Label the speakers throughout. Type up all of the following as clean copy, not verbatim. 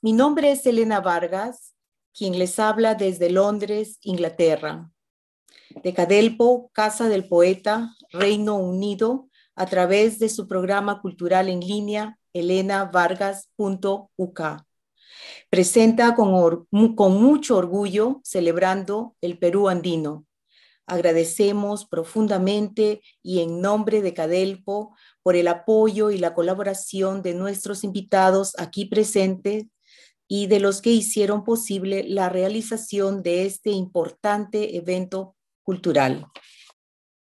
Speaker 1: Mi nombre es Elena Vargas, quien les habla desde Londres, Inglaterra. De Cadelpo, Casa del Poeta, Reino Unido, a través de su programa cultural en línea, elenavargas.uk. Presenta con mucho orgullo, celebrando el Perú andino. Agradecemos profundamente y en nombre de Cadelpo por el apoyo y la colaboración de nuestros invitados aquí presentes y de los que hicieron posible la realización de este importante evento cultural.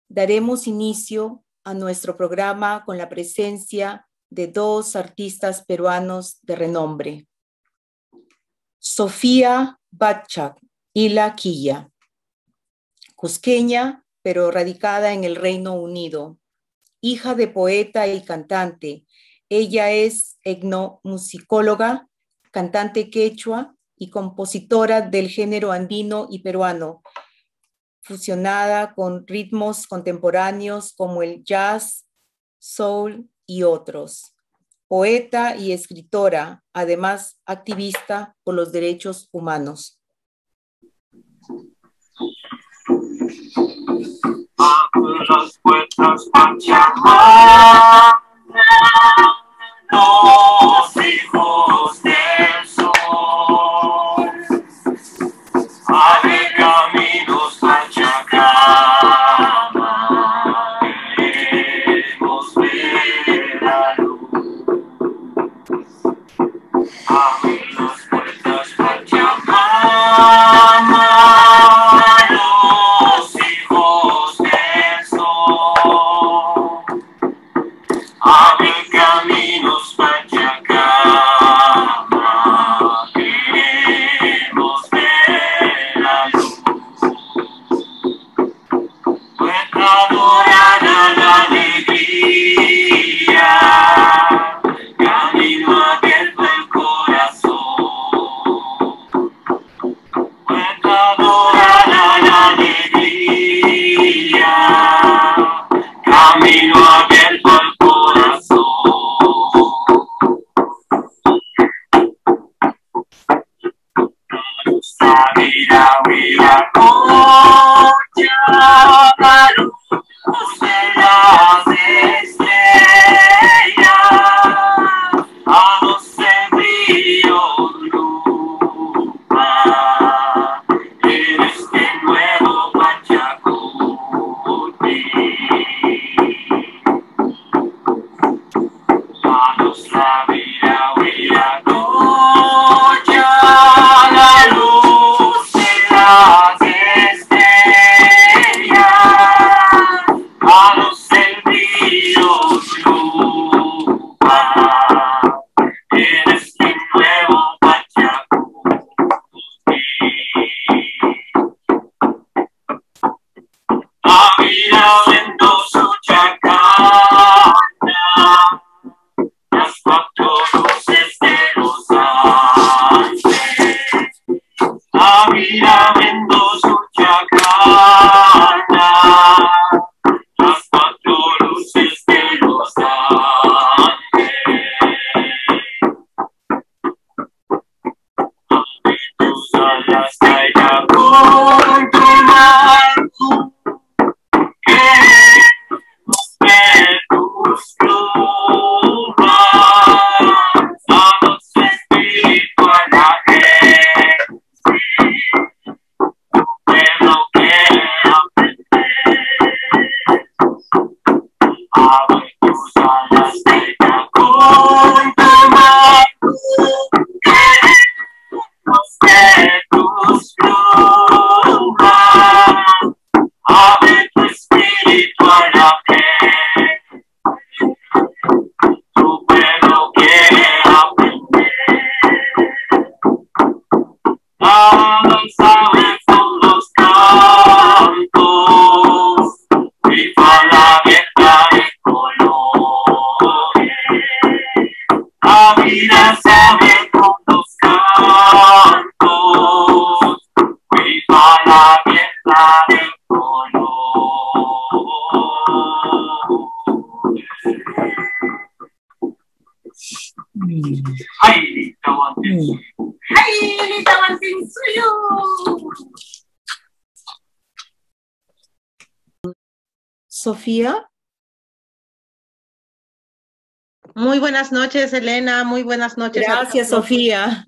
Speaker 1: Daremos inicio a nuestro programa con la presencia de dos artistas peruanos de renombre. Sofía Batchak Ila Quilla, cusqueña, pero radicada en el Reino Unido, hija de poeta y cantante. Ella es etnomusicóloga, cantante quechua y compositora del género andino y peruano, fusionada con ritmos contemporáneos como el jazz, soul y otros. Poeta y escritora, además activista por los derechos humanos.
Speaker 2: Abre las puertas, Pachamama, los hijos del sol. Abre caminos, Pachacama, queremos ver la luz. Abre las puertas, Pachamama, los hijos del sol. Abre caminos, Pachacama, queremos ver la luz. Nuestra dorada la alegría, camino abierto el corazón. Nuestra dorada la alegría, camino abierto al corazón. Sabira, huira, concha, la luz de las estrellas, a los envíos lupa, en este nuevo Pachacuti. Manos la vida, huira, concha, la luz de las estrellas, a los envíos lupa, en este nuevo Pachacuti. La vida vendó su chacana, las cuatro luces de los Andes. La vida vendó su chacana, las cuatro luces de los Andes. Abre tus alas, caiga con tu manto, queremos ver tus plumas, danos espíritu a la gente, tu pueblo quiere aprender. Abre tus alas, deja con tu mano, queremos ver tus plumas. Abre tu espíritu a la gente, tu pueblo quiere aprender. Avanzamos con los cantos, viva la vieja de colores. La vida sabe con los cantos, viva la vieja de colores. Ay,
Speaker 1: Sofía?
Speaker 3: Muy buenas noches, Elena. Muy buenas noches.
Speaker 1: Gracias, Sofía.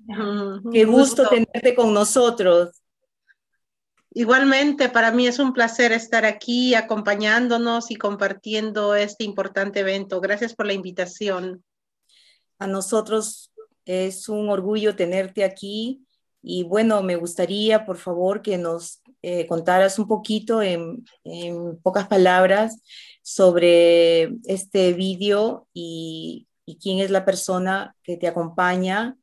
Speaker 1: Qué gusto tenerte con nosotros.
Speaker 3: Igualmente, para mí es un placer estar aquí acompañándonos y compartiendo este importante evento. Gracias por la invitación.
Speaker 1: A nosotros es un orgullo tenerte aquí y bueno, me gustaría, por favor, que nos contaras un poquito en pocas palabras sobre este vídeo y quién es la persona que te acompaña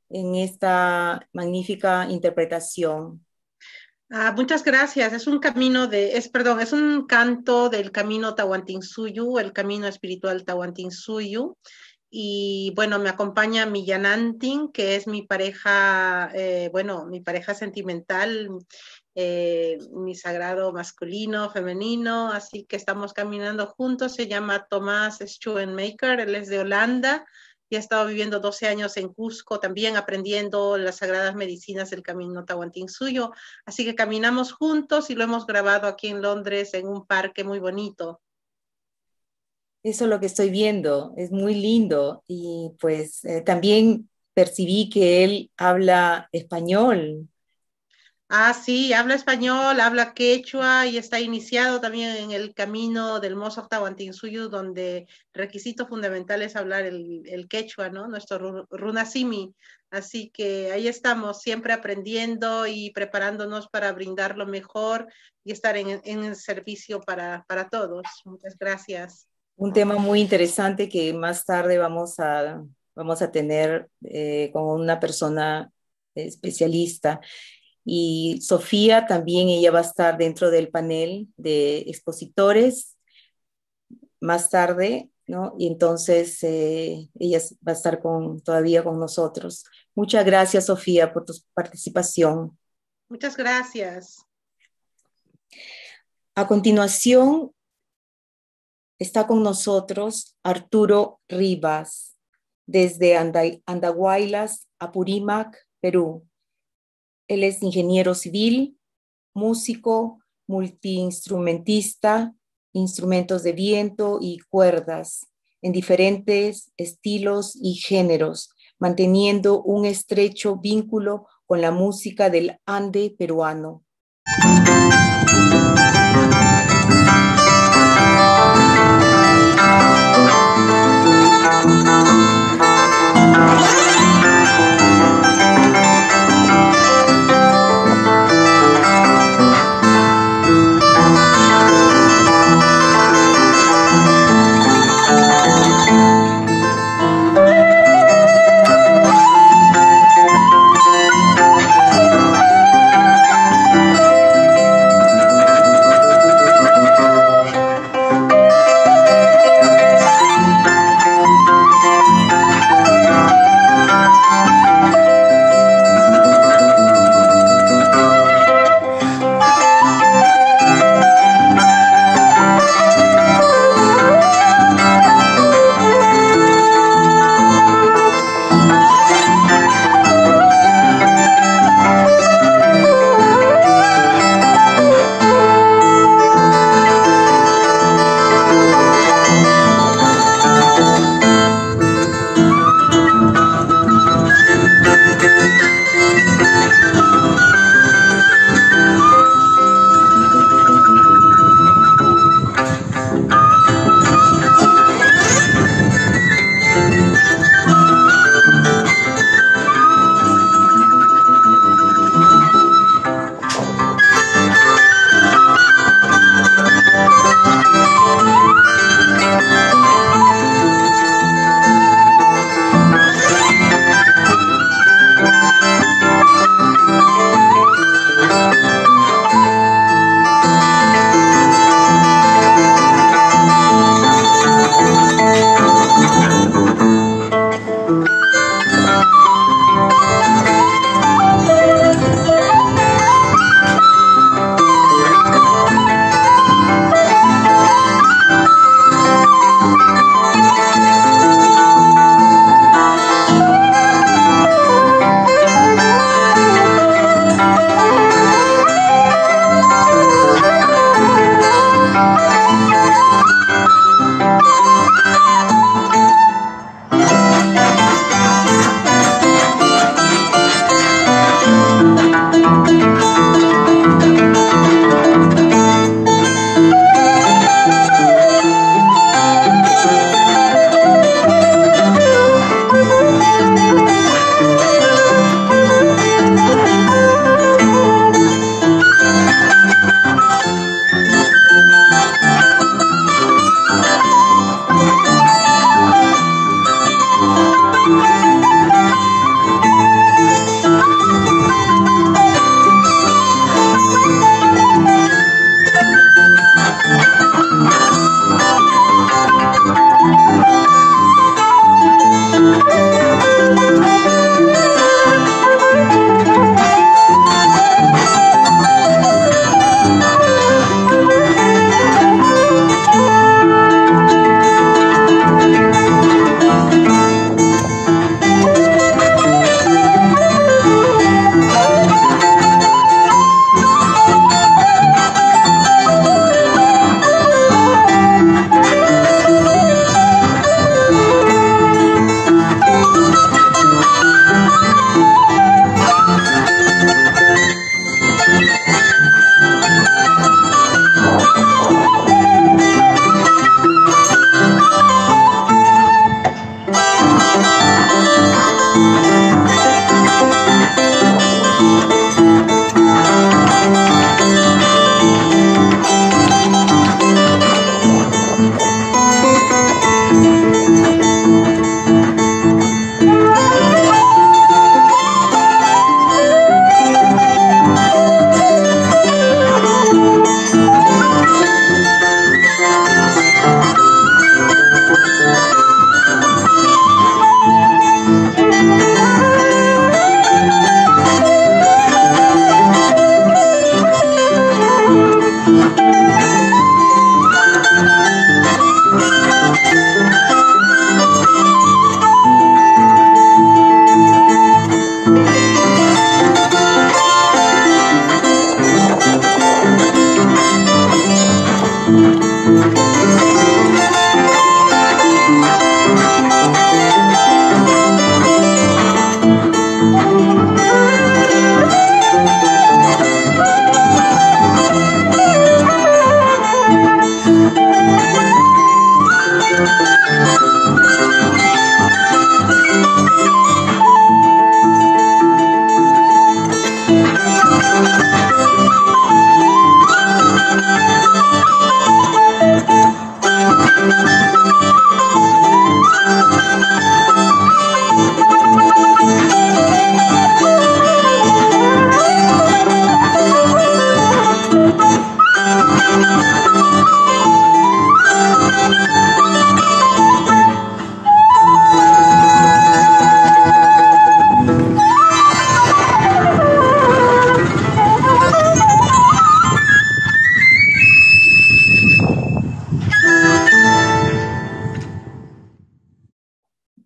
Speaker 1: en esta magnífica interpretación.
Speaker 3: Muchas gracias. Es un es un canto del camino Tahuantinsuyo, el camino espiritual Tahuantinsuyo. Y bueno, me acompaña Millanantin, que es mi pareja, mi pareja sentimental, mi sagrado masculino, femenino, así que estamos caminando juntos. Se llama Tomás Schoenmaker, él es de Holanda y ha estado viviendo 12 años en Cusco, también aprendiendo las sagradas medicinas del camino Tahuantinsuyo. Así que caminamos juntos y lo hemos grabado aquí en Londres en un parque muy bonito.
Speaker 1: Eso es lo que estoy viendo, es muy lindo y pues también percibí que él habla español.
Speaker 3: Sí, habla español, habla quechua y está iniciado también en el camino del Mozo Tahuantinsuyo, donde requisito fundamental es hablar el quechua, ¿no? Nuestro runasimi. Así que ahí estamos, siempre aprendiendo y preparándonos para brindar lo mejor y estar en el servicio para todos. Muchas gracias.
Speaker 1: Un tema muy interesante que más tarde vamos a tener con una persona especialista. Y Sofía también, ella va a estar dentro del panel de expositores más tarde, ¿no? Y entonces ella va a estar todavía con nosotros. Muchas gracias, Sofía, por tu participación.
Speaker 3: Muchas gracias.
Speaker 1: A continuación, está con nosotros Arturo Rivas, desde Andahuaylas, Apurímac, Perú. Él es ingeniero civil, músico, multiinstrumentista, instrumentos de viento y cuerdas en diferentes estilos y géneros, manteniendo un estrecho vínculo con la música del Ande peruano.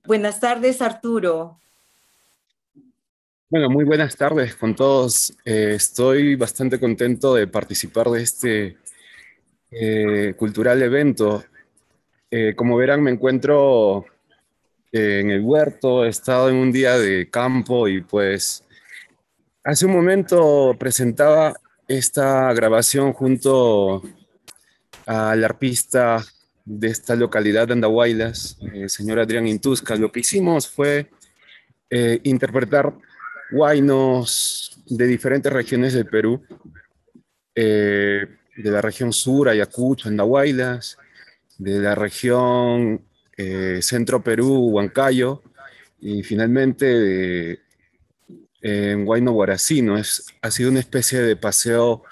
Speaker 1: Buenas tardes, Arturo.
Speaker 4: Bueno, muy buenas tardes con todos. Estoy bastante contento de participar de este cultural evento. Como verán, me encuentro en el huerto, he estado en un día de campo y pues hace un momento presentaba esta grabación junto al arpista de esta localidad de Andahuaylas, el señor Adrián Intusca. Lo que hicimos fue interpretar huaynos de diferentes regiones del Perú, de la región sur, Ayacucho, Andahuaylas, de la región centro Perú, Huancayo, y finalmente en Huayno Guaracino. Ha sido una especie de paseo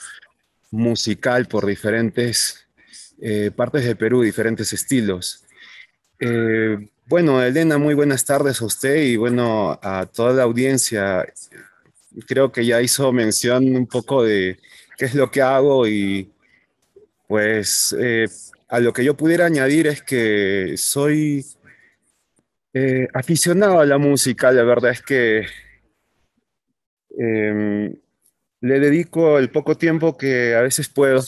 Speaker 4: musical por diferentes partes de Perú, diferentes estilos. Bueno, Elena, muy buenas tardes a usted y bueno, a toda la audiencia. Creo que ya hizo mención un poco de qué es lo que hago y pues a lo que yo pudiera añadir es que soy aficionado a la música. La verdad es que em, le dedico el poco tiempo que a veces puedo.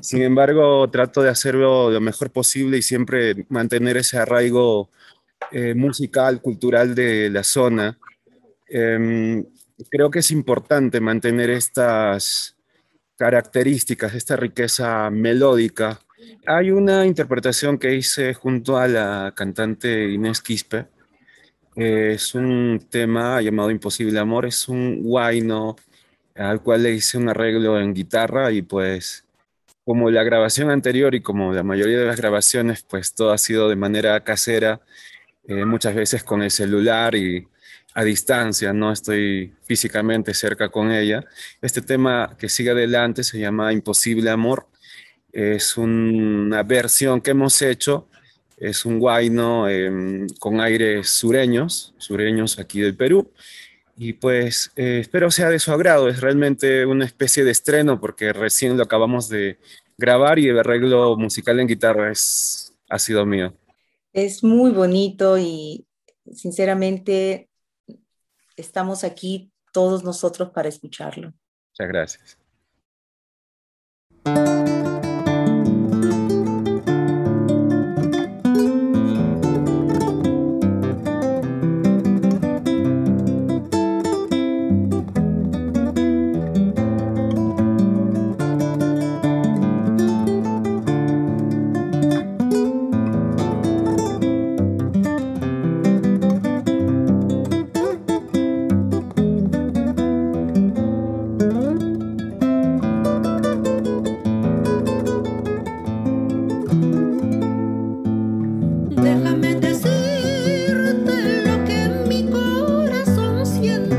Speaker 4: Sin embargo, trato de hacerlo lo mejor posible y siempre mantener ese arraigo musical, cultural de la zona. Em, Creo que es importante mantener estas características, esta riqueza melódica. Hay una interpretación que hice junto a la cantante Inés Quispe. Es un tema llamado Imposible Amor, es un huayno al cual le hice un arreglo en guitarra y pues como la grabación anterior y como la mayoría de las grabaciones, pues todo ha sido de manera casera, muchas veces con el celular y a distancia, no estoy físicamente cerca con ella. Este tema que sigue adelante se llama Imposible Amor. Es una versión que hemos hecho, es un huayno con aires sureños, sureños aquí del Perú. Y pues espero sea de su agrado, es realmente una especie de estreno porque recién lo acabamos de grabar y el arreglo musical en guitarra ha sido mío.
Speaker 1: Es muy bonito y sinceramente estamos aquí todos nosotros para escucharlo.
Speaker 4: Muchas gracias.
Speaker 5: Déjame decirte lo que mi corazón siente.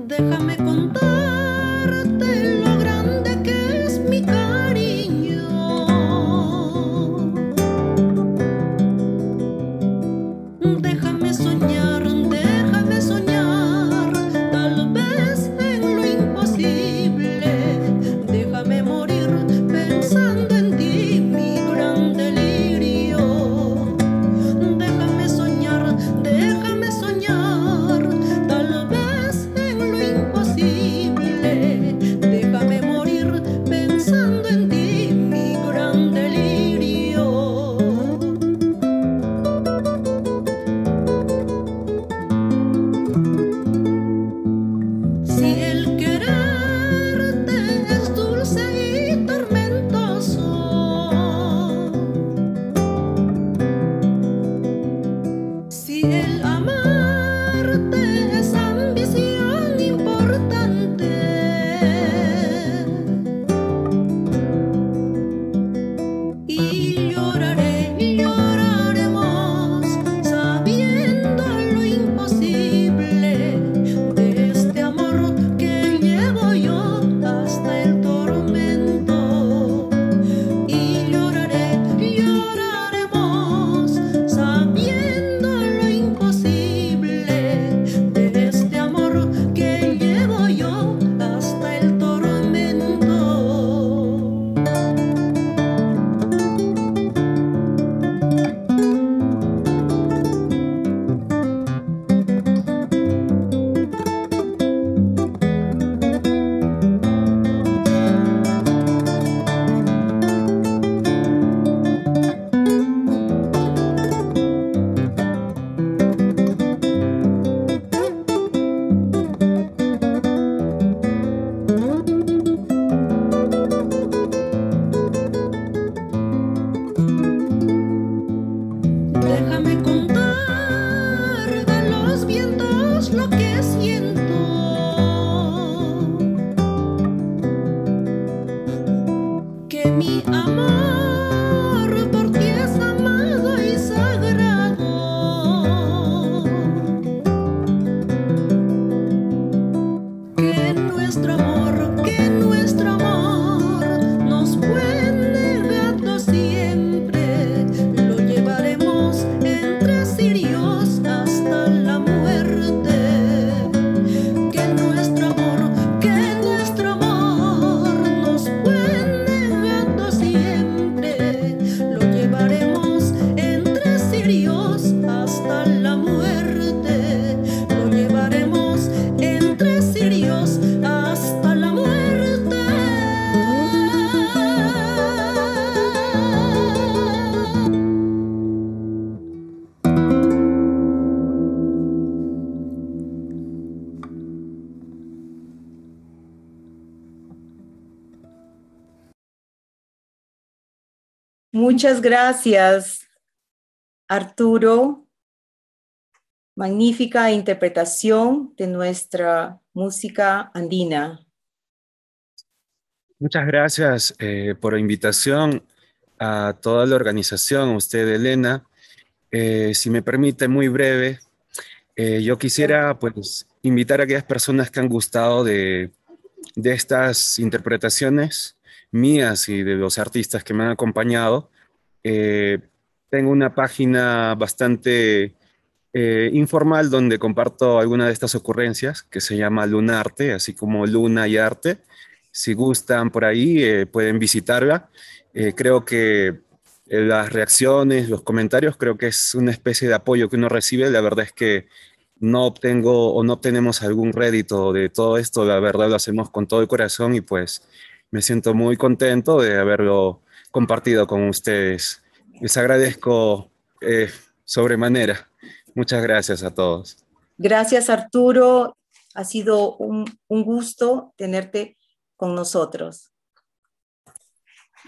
Speaker 5: Déjame contarte lo grande que es mi cariño. Déjame soñar, tal vez en lo imposible. Déjame morir pensando Mi amor por ti es amado y sagrado. Que nuestro amor nos fue negado siempre. Lo llevaremos entre cirios hasta la muerte. Que nuestro amor nos fue negado siempre. Lo llevaremos entre cirios hasta la muerte. Lo llevaremos entre cirios hasta la muerte.
Speaker 1: Muchas gracias, Arturo. Magnífica interpretación de nuestra música andina.
Speaker 4: Muchas gracias por la invitación a toda la organización, a usted, Elena. Si me permite, muy breve, yo quisiera pues invitar a aquellas personas que han gustado de estas interpretaciones mías y de los artistas que me han acompañado. Tengo una página bastante informal donde comparto algunas de estas ocurrencias que se llama Lunarte, así como Luna y Arte. Si gustan por ahí, pueden visitarla. Creo que las reacciones, los comentarios, creo que es una especie de apoyo que uno recibe. La verdad es que no obtengo o no obtenemos algún rédito de todo esto. La verdad lo hacemos con todo el corazón y pues me siento muy contento de haberlo compartido con ustedes. Les agradezco sobremanera. Muchas gracias a todos.
Speaker 1: Gracias, Arturo. Ha sido un gusto tenerte con nosotros.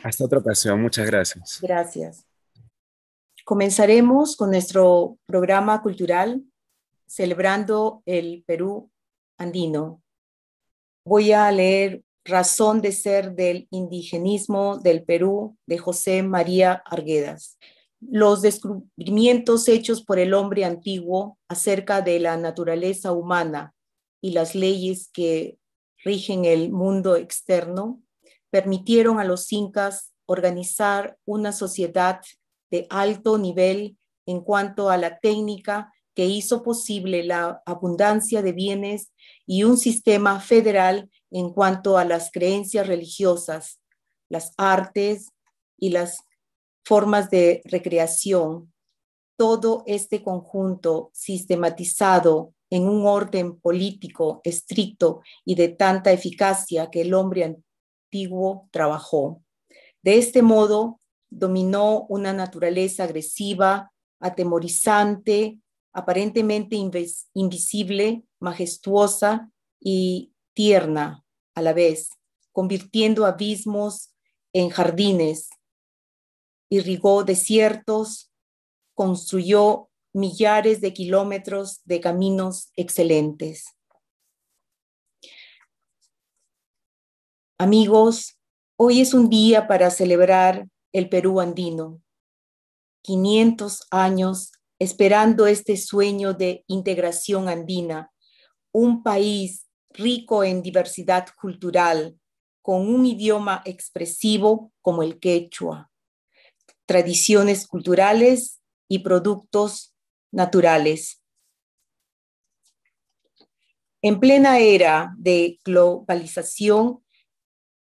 Speaker 4: Hasta otra ocasión. Muchas gracias.
Speaker 1: Gracias. Comenzaremos con nuestro programa cultural celebrando el Perú andino. Voy a leer Razón de ser del indigenismo del Perú de José María Arguedas. Los descubrimientos hechos por el hombre antiguo acerca de la naturaleza humana y las leyes que rigen el mundo externo permitieron a los incas organizar una sociedad de alto nivel en cuanto a la técnica que hizo posible la abundancia de bienes y un sistema federal en cuanto a las creencias religiosas, las artes y las formas de recreación. Todo este conjunto sistematizado en un orden político estricto y de tanta eficacia que el hombre antiguo trabajó. De este modo, dominó una naturaleza agresiva, atemorizante, aparentemente invisible, majestuosa y tierna a la vez, convirtiendo abismos en jardines, irrigó desiertos, construyó millares de kilómetros de caminos excelentes. Amigos, hoy es un día para celebrar el Perú andino. 500 años esperando este sueño de integración andina, un país rico en diversidad cultural, con un idioma expresivo como el quechua, tradiciones culturales y productos naturales. En plena era de globalización,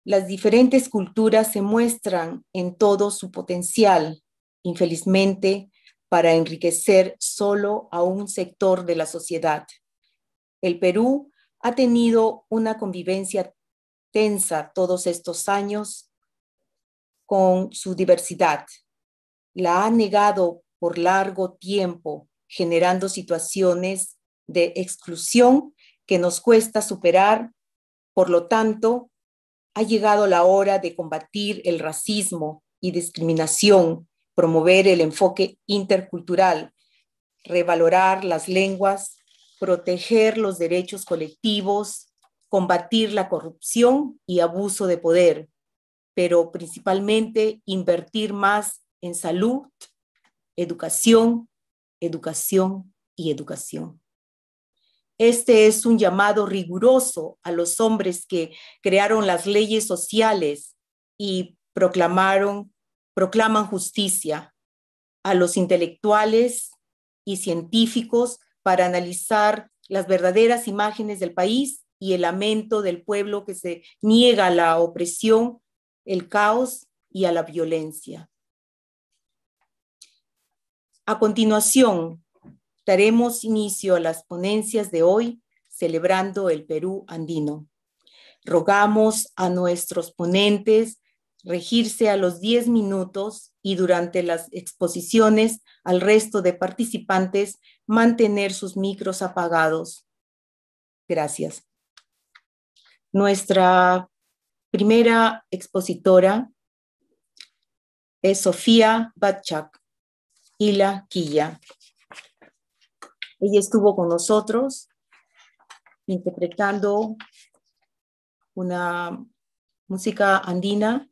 Speaker 1: las diferentes culturas se muestran en todo su potencial, infelizmente, para enriquecer solo a un sector de la sociedad. El Perú ha tenido una convivencia tensa todos estos años con su diversidad. La ha negado por largo tiempo, generando situaciones de exclusión que nos cuesta superar. Por lo tanto, ha llegado la hora de combatir el racismo y discriminación, promover el enfoque intercultural, revalorar las lenguas, proteger los derechos colectivos, combatir la corrupción y abuso de poder, pero principalmente invertir más en salud, educación, educación y educación. Este es un llamado riguroso a los hombres que crearon las leyes sociales y proclaman justicia, a los intelectuales y científicos para analizar las verdaderas imágenes del país y el lamento del pueblo que se niega a la opresión, el caos y a la violencia. A continuación, daremos inicio a las ponencias de hoy, celebrando el Perú andino. Rogamos a nuestros ponentes regirse a los 10 minutos y durante las exposiciones al resto de participantes mantener sus micros apagados. Gracias. Nuestra primera expositora es Sofía Batchak, Ila Quilla. Ella estuvo con nosotros interpretando una música andina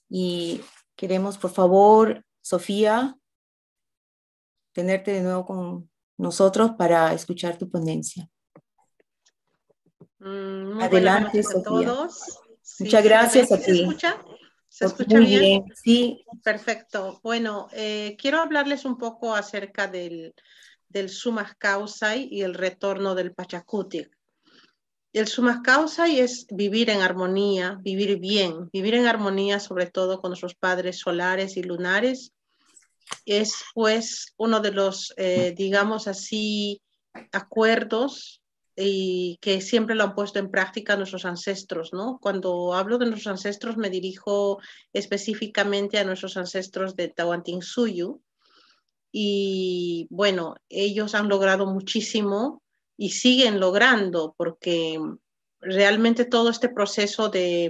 Speaker 1: y queremos, por favor, Sofía, tenerte de nuevo con nosotros para escuchar tu ponencia.
Speaker 3: Muy
Speaker 1: Adelante,
Speaker 3: buenas noches a
Speaker 1: Sofía.
Speaker 3: todos. Sí,
Speaker 1: Muchas gracias a
Speaker 3: ¿Se
Speaker 1: ti.
Speaker 3: escucha? ¿Se escucha
Speaker 1: Muy
Speaker 3: bien?
Speaker 1: bien, sí.
Speaker 3: Perfecto. Bueno, quiero hablarles un poco acerca del Sumas Causai y el retorno del Pachacutic. El Sumas Causai es vivir en armonía, vivir bien, vivir en armonía sobre todo con nuestros padres solares y lunares. Es pues uno de los, digamos así, acuerdos y que siempre lo han puesto en práctica nuestros ancestros, ¿no? Cuando hablo de nuestros ancestros me dirijo específicamente a nuestros ancestros de Tawantinsuyu y bueno, ellos han logrado muchísimo y siguen logrando porque realmente todo este proceso de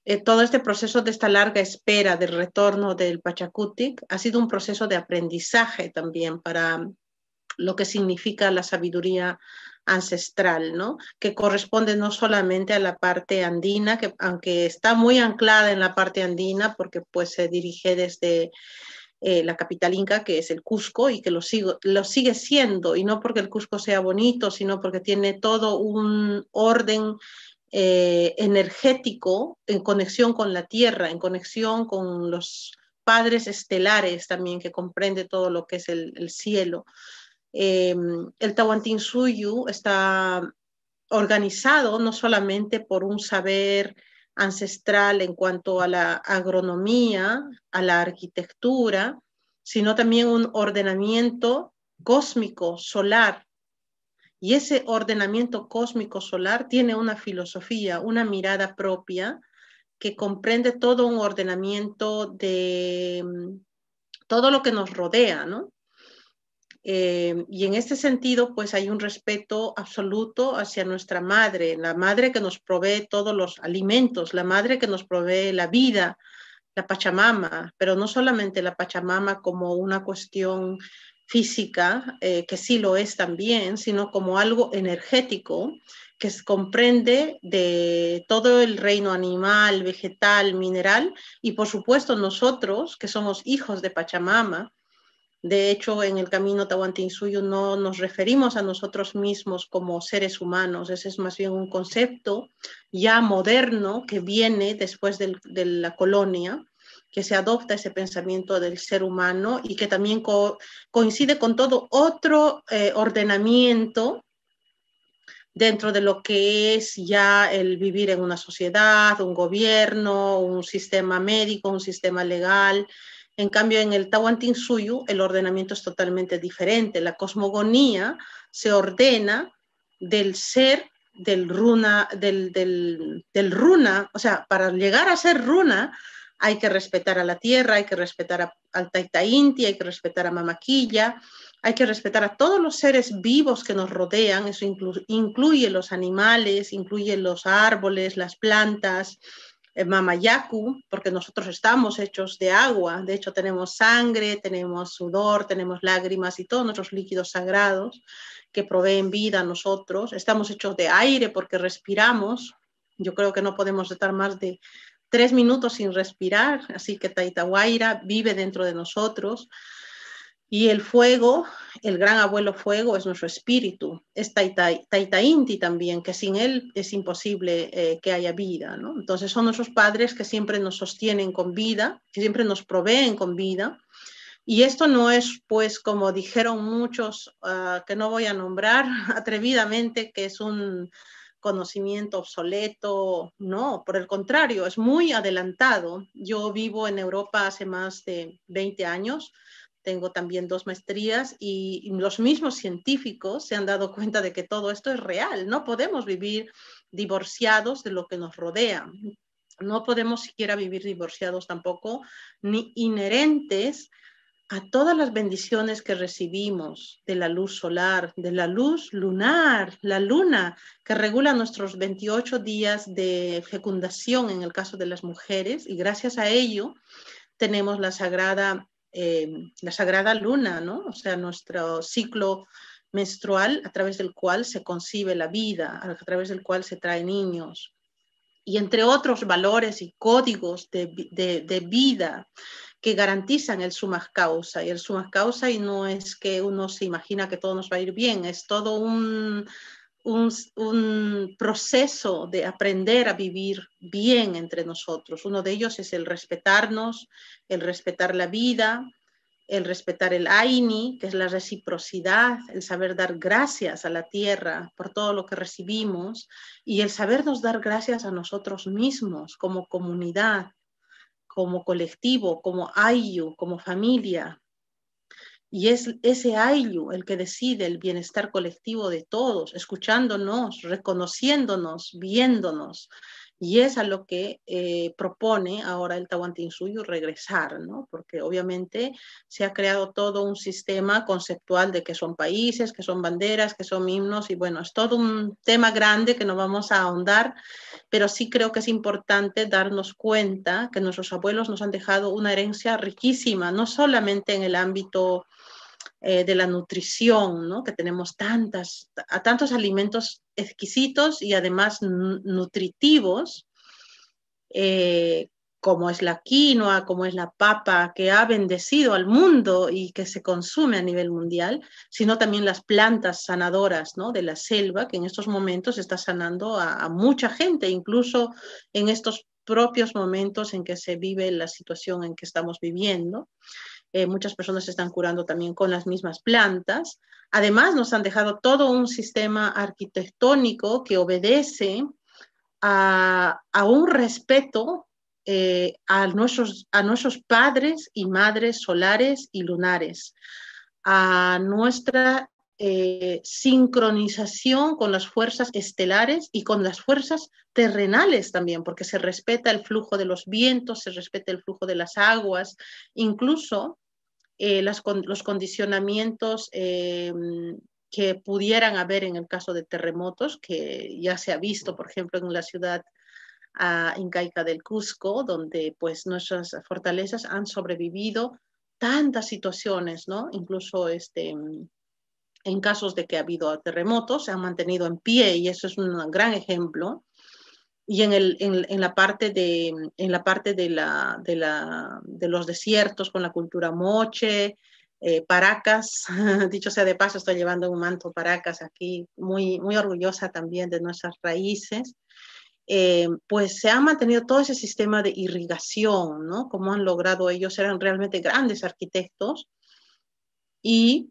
Speaker 3: esta larga espera del retorno del Pachacutic ha sido un proceso de aprendizaje también para lo que significa la sabiduría ancestral, ¿no? Que corresponde no solamente a la parte andina, que aunque está muy anclada en la parte andina, porque pues se dirige desde la capital inca, que es el Cusco, y que lo sigue siendo, y no porque el Cusco sea bonito, sino porque tiene todo un orden energético en conexión con la tierra, en conexión con los padres estelares también, que comprende todo lo que es el cielo. El Tawantinsuyu está organizado no solamente por un saber ancestral en cuanto a la agronomía, a la arquitectura, sino también un ordenamiento cósmico solar. Y ese ordenamiento cósmico solar tiene una filosofía, una mirada propia que comprende todo un ordenamiento de todo lo que nos rodea, ¿no? Y en este sentido, pues hay un respeto absoluto hacia nuestra madre, la madre que nos provee todos los alimentos, la madre que nos provee la vida, la Pachamama, pero no solamente la Pachamama como una cuestión física, que sí lo es también, sino como algo energético que se comprende de todo el reino animal, vegetal, mineral, y por supuesto nosotros, que somos hijos de Pachamama. De hecho, en el camino Tawantinsuyu no nos referimos a nosotros mismos como seres humanos, ese es más bien un concepto ya moderno que viene después de la colonia, que se adopta ese pensamiento del ser humano y que también coincide con todo otro ordenamiento dentro de lo que es ya el vivir en una sociedad, un gobierno, un sistema médico, un sistema legal. En cambio, en el Tawantinsuyu el ordenamiento es totalmente diferente. La cosmogonía se ordena del ser del runa, del runa, o sea, para llegar a ser runa hay que respetar a la tierra, hay que respetar al Taita Inti, hay que respetar a Mamaquilla, hay que respetar a todos los seres vivos que nos rodean, eso incluye los animales, incluye los árboles, las plantas, Mamayaku, porque nosotros estamos hechos de agua, de hecho tenemos sangre, tenemos sudor, tenemos lágrimas y todos nuestros líquidos sagrados que proveen vida a nosotros, estamos hechos de aire porque respiramos, yo creo que no podemos estar más de 3 minutos sin respirar, así que Taitahuayra vive dentro de nosotros. Y el fuego, el gran abuelo fuego, es nuestro espíritu. Es Taita Inti también, que sin él es imposible que haya vida, ¿no? Entonces son nuestros padres que siempre nos sostienen con vida, que siempre nos proveen con vida. Y esto no es, pues, como dijeron muchos, que no voy a nombrar atrevidamente, que es un conocimiento obsoleto. No, por el contrario, es muy adelantado. Yo vivo en Europa hace más de 20 años. Tengo también 2 maestrías y los mismos científicos se han dado cuenta de que todo esto es real. No podemos vivir divorciados de lo que nos rodea. No podemos siquiera vivir divorciados tampoco, ni inherentes a todas las bendiciones que recibimos de la luz solar, de la luz lunar, la luna que regula nuestros 28 días de fecundación en el caso de las mujeres, y gracias a ello tenemos la sagrada luna, ¿no? O sea, nuestro ciclo menstrual a través del cual se concibe la vida, a través del cual se traen niños. Y entre otros valores y códigos de vida que garantizan el summa causa. Y el summa causa, y no es que uno se imagina que todo nos va a ir bien, es todo un proceso de aprender a vivir bien entre nosotros. Uno de ellos es el respetarnos, el respetar la vida, el respetar el Aini, que es la reciprocidad, el saber dar gracias a la tierra por todo lo que recibimos, y el sabernos dar gracias a nosotros mismos como comunidad, como colectivo, como Ayu, como familia. Y es ese Ayu el que decide el bienestar colectivo de todos, escuchándonos, reconociéndonos, viéndonos. Y es a lo que propone ahora el Tawantinsuyo regresar, ¿no? Porque obviamente se ha creado todo un sistema conceptual de que son países, que son banderas, que son himnos, y bueno, es todo un tema grande que no vamos a ahondar, pero sí creo que es importante darnos cuenta que nuestros abuelos nos han dejado una herencia riquísima, no solamente en el ámbito de la nutrición, ¿no? Que tenemos tantos alimentos exquisitos y además nutritivos, como es la quinoa, como es la papa, que ha bendecido al mundo y que se consume a nivel mundial, sino también las plantas sanadoras, ¿no? De la selva, que en estos momentos está sanando a mucha gente, incluso en estos propios momentos en que se vive la situación en que estamos viviendo. Muchas personas se están curando también con las mismas plantas. Además, nos han dejado todo un sistema arquitectónico que obedece a un respeto a nuestros padres y madres solares y lunares, a nuestra sincronización con las fuerzas estelares y con las fuerzas terrenales también, porque se respeta el flujo de los vientos, se respeta el flujo de las aguas, incluso los condicionamientos que pudieran haber en el caso de terremotos, que ya se ha visto, por ejemplo, en la ciudad incaica del Cusco, donde pues nuestras fortalezas han sobrevivido tantas situaciones, ¿no? Incluso en casos de que ha habido terremotos, se han mantenido en pie, y eso es un gran ejemplo. Y en la parte de los desiertos con la cultura moche, Paracas, dicho sea de paso, estoy llevando un manto Paracas aquí, muy, muy orgullosa también de nuestras raíces. Pues se ha mantenido todo ese sistema de irrigación, ¿no? Como han logrado ellos, eran realmente grandes arquitectos, y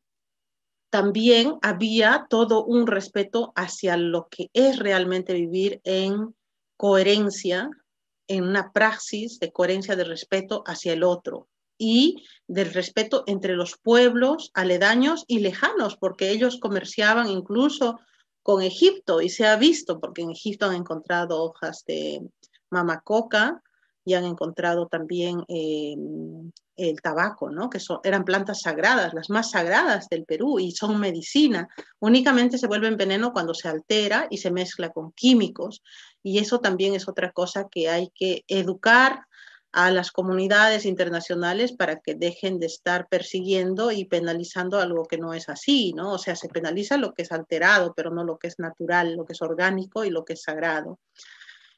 Speaker 3: también había todo un respeto hacia lo que es realmente vivir en coherencia, en una praxis de coherencia de respeto hacia el otro y del respeto entre los pueblos aledaños y lejanos, porque ellos comerciaban incluso con Egipto, y se ha visto, porque en Egipto han encontrado hojas de mamacoca y han encontrado también el tabaco, ¿no? Que eran plantas sagradas, las más sagradas del Perú, y son medicina. Únicamente se vuelven veneno cuando se altera y se mezcla con químicos, y eso también es otra cosa que hay que educar a las comunidades internacionales para que dejen de estar persiguiendo y penalizando algo que no es así, ¿no? O sea, se penaliza lo que es alterado, pero no lo que es natural, lo que es orgánico y lo que es sagrado.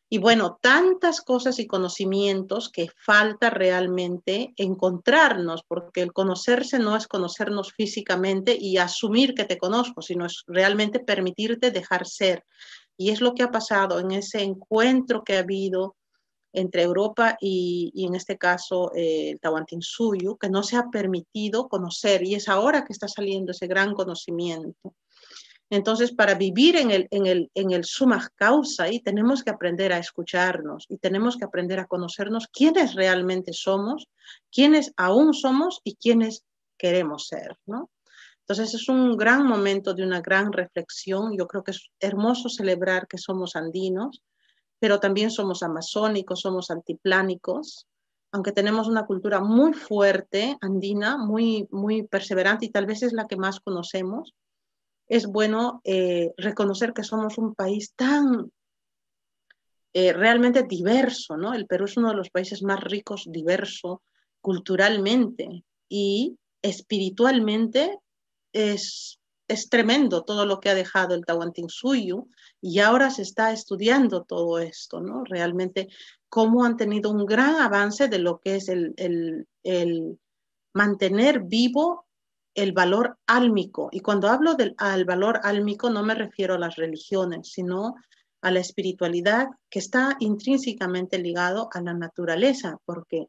Speaker 3: Y bueno, tantas cosas y conocimientos que falta realmente encontrarnos, porque el conocerse no es conocernos físicamente y asumir que te conozco, sino es realmente permitirte dejar ser. Y es lo que ha pasado en ese encuentro que ha habido entre Europa y en este caso el Tahuantinsuyo, que no se ha permitido conocer, y es ahora que está saliendo ese gran conocimiento. Entonces, para vivir en el summa causa, y tenemos que aprender a escucharnos y tenemos que aprender a conocernos quiénes realmente somos, quiénes aún somos y quiénes queremos ser, ¿no? Entonces, es un gran momento de una gran reflexión. Yo creo que es hermoso celebrar que somos andinos, pero también somos amazónicos, somos altiplánicos, aunque tenemos una cultura muy fuerte, andina, muy, muy perseverante y tal vez es la que más conocemos. Es bueno reconocer que somos un país tan realmente diverso, ¿no? El Perú es uno de los países más ricos, diverso, culturalmente y espiritualmente es tremendo todo lo que ha dejado el Tahuantinsuyo y ahora se está estudiando todo esto, ¿no? Realmente cómo han tenido un gran avance de lo que es el mantener vivo el valor álmico. Y cuando hablo al valor álmico no me refiero a las religiones, sino a la espiritualidad que está intrínsecamente ligado a la naturaleza, porque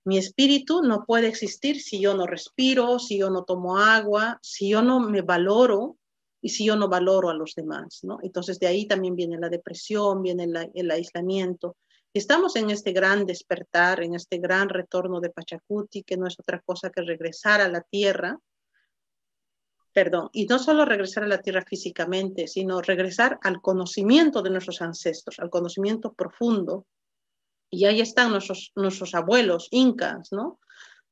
Speaker 3: mi espíritu no puede existir si yo no respiro, si yo no tomo agua, si yo no me valoro y si yo no valoro a los demás, ¿no? Entonces de ahí también viene la depresión, viene el aislamiento. Estamos en este gran despertar, en este gran retorno de Pachacuti, que no es otra cosa que regresar a la tierra, perdón, y no solo regresar a la tierra físicamente, sino regresar al conocimiento de nuestros ancestros, al conocimiento profundo. Y ahí están nuestros abuelos incas, ¿no?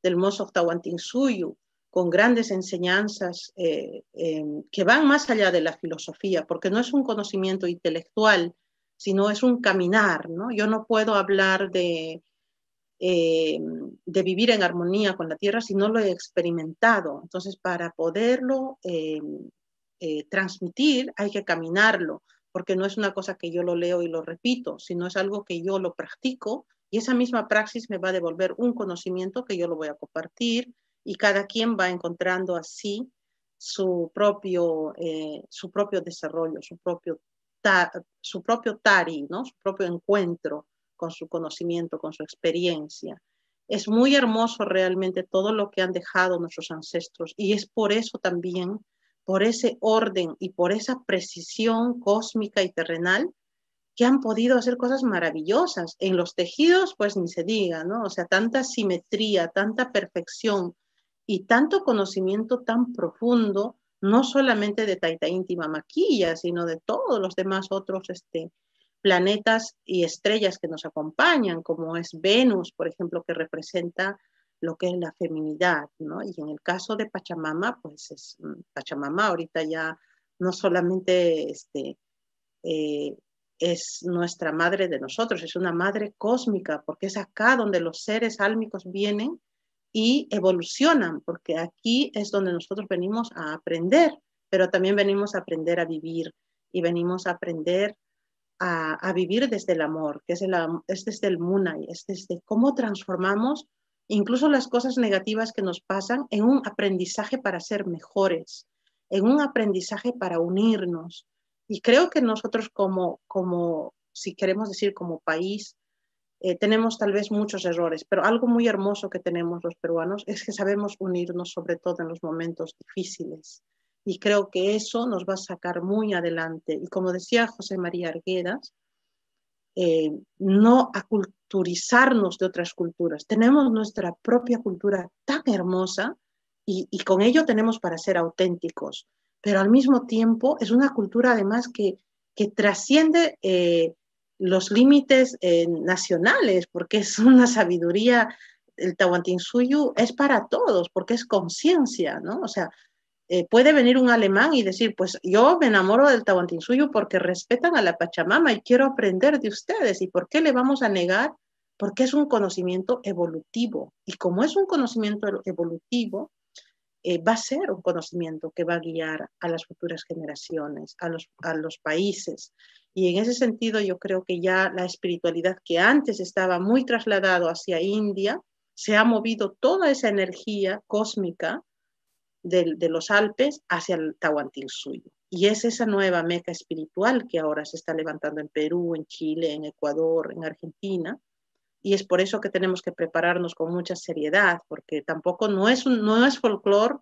Speaker 3: Del Mozo Tahuantinsuyo, con grandes enseñanzas que van más allá de la filosofía, porque no es un conocimiento intelectual, sino es un caminar, ¿no? Yo no puedo hablar de vivir en armonía con la tierra si no lo he experimentado. Entonces, para poderlo transmitir, hay que caminarlo, porque no es una cosa que yo lo leo y lo repito, sino es algo que yo lo practico y esa misma praxis me va a devolver un conocimiento que yo lo voy a compartir y cada quien va encontrando así su propio desarrollo, su propio tari, ¿no? Su propio encuentro con su conocimiento, con su experiencia. Es muy hermoso realmente todo lo que han dejado nuestros ancestros y es por eso también, por ese orden y por esa precisión cósmica y terrenal, que han podido hacer cosas maravillosas. En los tejidos, pues ni se diga, ¿no? O sea, tanta simetría, tanta perfección y tanto conocimiento tan profundo, no solamente de Taita Íntima Maquilla, sino de todos los demás otros planetas y estrellas que nos acompañan, como es Venus, por ejemplo, que representa lo que es la feminidad, ¿no? Y en el caso de Pachamama, pues Pachamama ahorita ya no solamente es nuestra madre de nosotros, es una madre cósmica, porque es acá donde los seres álmicos vienen y evolucionan, porque aquí es donde nosotros venimos a aprender, pero también venimos a aprender a vivir y venimos a aprender a vivir desde el amor, que es desde el Munay, es desde cómo transformamos incluso las cosas negativas que nos pasan en un aprendizaje para ser mejores, en un aprendizaje para unirnos. Y creo que nosotros si queremos decir como país, tenemos tal vez muchos errores, pero algo muy hermoso que tenemos los peruanos es que sabemos unirnos sobre todo en los momentos difíciles. Y creo que eso nos va a sacar muy adelante. Y como decía José María Arguedas, no aculturizarnos de otras culturas. Tenemos nuestra propia cultura tan hermosa y con ello tenemos para ser auténticos. Pero al mismo tiempo es una cultura además que trasciende los límites nacionales, porque es una sabiduría, el Tahuantinsuyo es para todos, porque es conciencia, ¿no? O sea, puede venir un alemán y decir, pues yo me enamoro del Tahuantinsuyo porque respetan a la Pachamama y quiero aprender de ustedes. ¿Y por qué le vamos a negar? Porque es un conocimiento evolutivo. Y como es un conocimiento evolutivo, va a ser un conocimiento que va a guiar a las futuras generaciones, a los países. Y en ese sentido yo creo que ya la espiritualidad que antes estaba muy trasladado hacia India, se ha movido toda esa energía cósmica de los Alpes hacia el Tahuantinsuyo. Y es esa nueva meca espiritual que ahora se está levantando en Perú, en Chile, en Ecuador, en Argentina. Y es por eso que tenemos que prepararnos con mucha seriedad, porque tampoco no es folclore,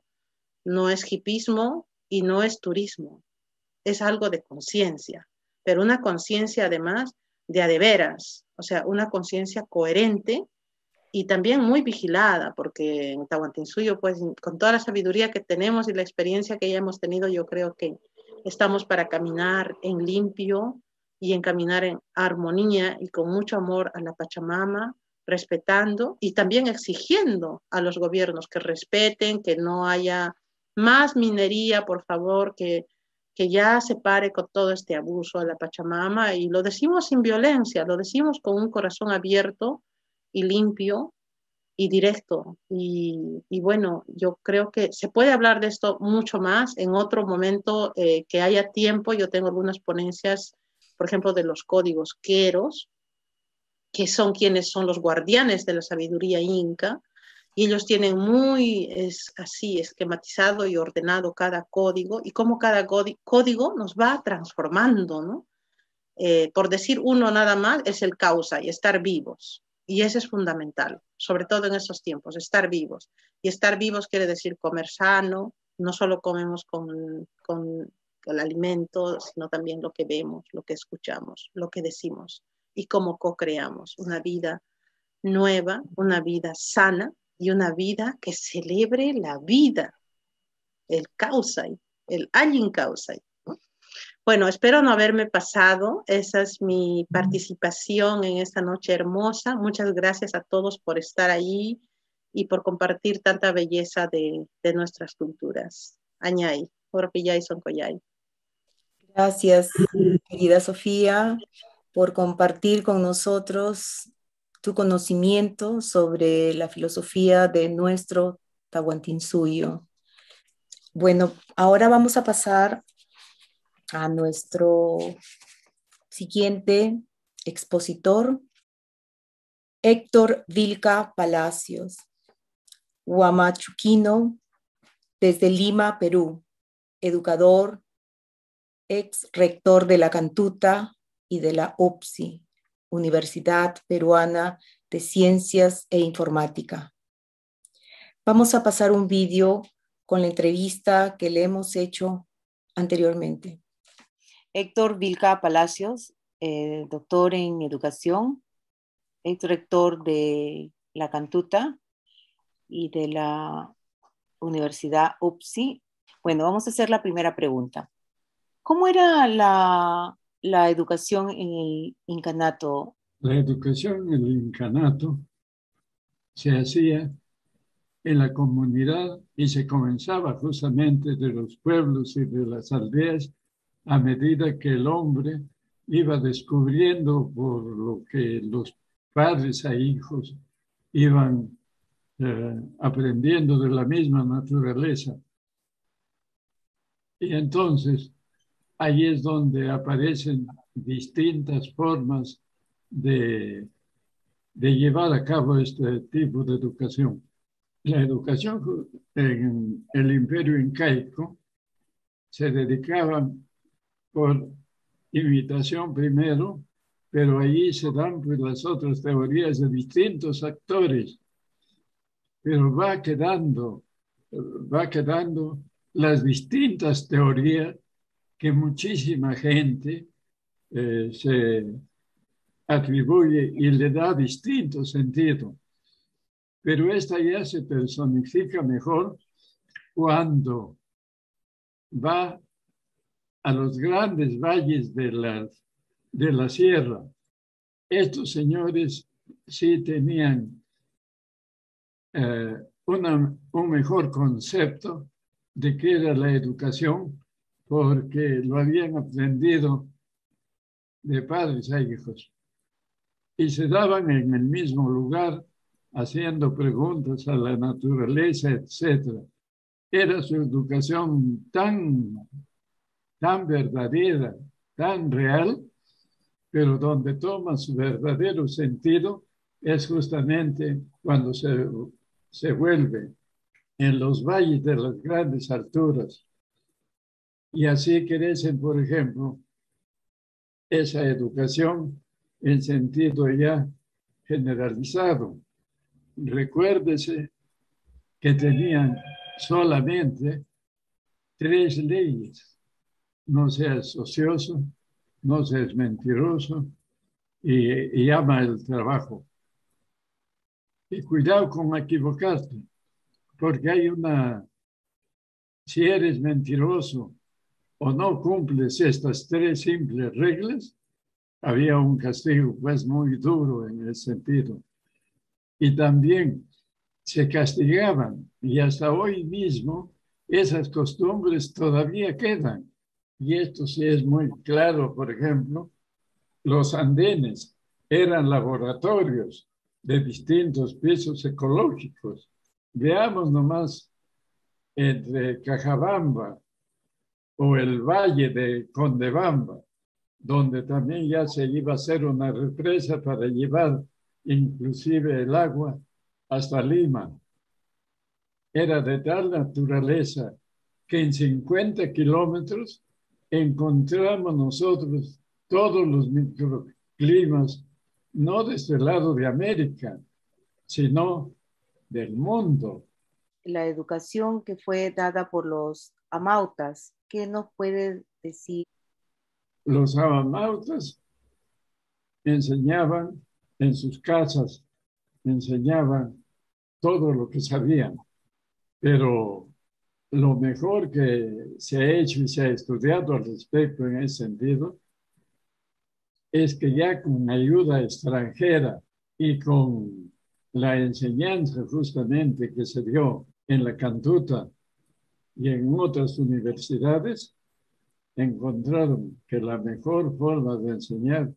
Speaker 3: no es hipismo y no es turismo. Es algo de conciencia, pero una conciencia además de a de veras, o sea, una conciencia coherente y también muy vigilada, porque en Tahuantinsuyo, pues con toda la sabiduría que tenemos y la experiencia que ya hemos tenido, yo creo que estamos para caminar en limpio y en caminar en armonía y con mucho amor a la Pachamama, respetando y también exigiendo a los gobiernos que respeten, que no haya más minería, por favor, que ya se pare con todo este abuso a la Pachamama, y lo decimos sin violencia, lo decimos con un corazón abierto y limpio y directo. Y bueno, yo creo que se puede hablar de esto mucho más en otro momento que haya tiempo. Yo tengo algunas ponencias, por ejemplo, de los códigos queros, que son quienes son los guardianes de la sabiduría inca, y ellos tienen muy así esquematizado y ordenado cada código, y cómo cada código nos va transformando, ¿no? Por decir uno nada más, es el causa y estar vivos. Y eso es fundamental, sobre todo en estos tiempos, estar vivos. Y estar vivos quiere decir comer sano, no solo comemos con el alimento, sino también lo que vemos, lo que escuchamos, lo que decimos y cómo co-creamos una vida nueva, una vida sana y una vida que celebre la vida, el Kausai, el Allin Kausai. Bueno, espero no haberme pasado. Esa es mi participación en esta noche hermosa. Muchas gracias a todos por estar ahí y por compartir tanta belleza de nuestras culturas. Añay, Oropillay, Soncoyay.
Speaker 1: Gracias, querida Sofía, por compartir con nosotros tu conocimiento sobre la filosofía de nuestro Tahuantinsuyo. Bueno, ahora vamos a pasar a nuestro siguiente expositor, Héctor Vilca Palacios, huamachuquino, desde Lima, Perú, educador, ex rector de la Cantuta y de la UPSI, Universidad Peruana de Ciencias e Informática. Vamos a pasar un vídeo con la entrevista que le hemos hecho anteriormente. Héctor Vilca Palacios, doctor en educación, ex rector de la Cantuta y de la Universidad UPSI. Bueno, vamos a hacer la primera pregunta. ¿Cómo era la educación en el incanato?
Speaker 6: La educación en el incanato se hacía en la comunidad y se comenzaba justamente de los pueblos y de las aldeas a medida que el hombre iba descubriendo por lo que los padres e hijos iban aprendiendo de la misma naturaleza. Y entonces ahí es donde aparecen distintas formas de llevar a cabo este tipo de educación. La educación en el Imperio Incaico se dedicaban por imitación primero, pero allí se dan pues las otras teorías de distintos actores, pero va quedando las distintas teorías que muchísima gente se atribuye y le da distinto sentido. Pero esta ya se personifica mejor cuando va a los grandes valles de la sierra. Estos señores sí tenían un mejor concepto de qué era la educación, porque lo habían aprendido de padres a hijos. Y se daban en el mismo lugar, haciendo preguntas a la naturaleza, etc. Era su educación tan verdadera, tan real, pero donde toma su verdadero sentido es justamente cuando se vuelve en los valles de las grandes alturas. Y así crecen, por ejemplo, esa educación en sentido ya generalizado. Recuérdese que tenían solamente 3 leyes: no seas ocioso, no seas mentiroso y ama el trabajo. Y cuidado con equivocarte, porque hay si eres mentiroso o no cumples estas 3 simples reglas, había un castigo pues muy duro en ese sentido. Y también se castigaban, y hasta hoy mismo esas costumbres todavía quedan. Y esto sí es muy claro. Por ejemplo, los andenes eran laboratorios de distintos pisos ecológicos. Veamos nomás entre Cajabamba o el valle de Condebamba, donde también ya se iba a hacer una represa para llevar inclusive el agua hasta Lima. Era de tal naturaleza que en 50 kilómetros encontramos nosotros todos los microclimas, no de este lado de América, sino del mundo.
Speaker 1: La educación que fue dada por los amautas, ¿qué nos puede decir?
Speaker 6: Los amautas enseñaban en sus casas, enseñaban todo lo que sabían, pero lo mejor que se ha hecho y se ha estudiado al respecto en ese sentido es que ya con ayuda extranjera y con la enseñanza justamente que se dio en la Cantuta y en otras universidades, encontraron que la mejor forma de enseñar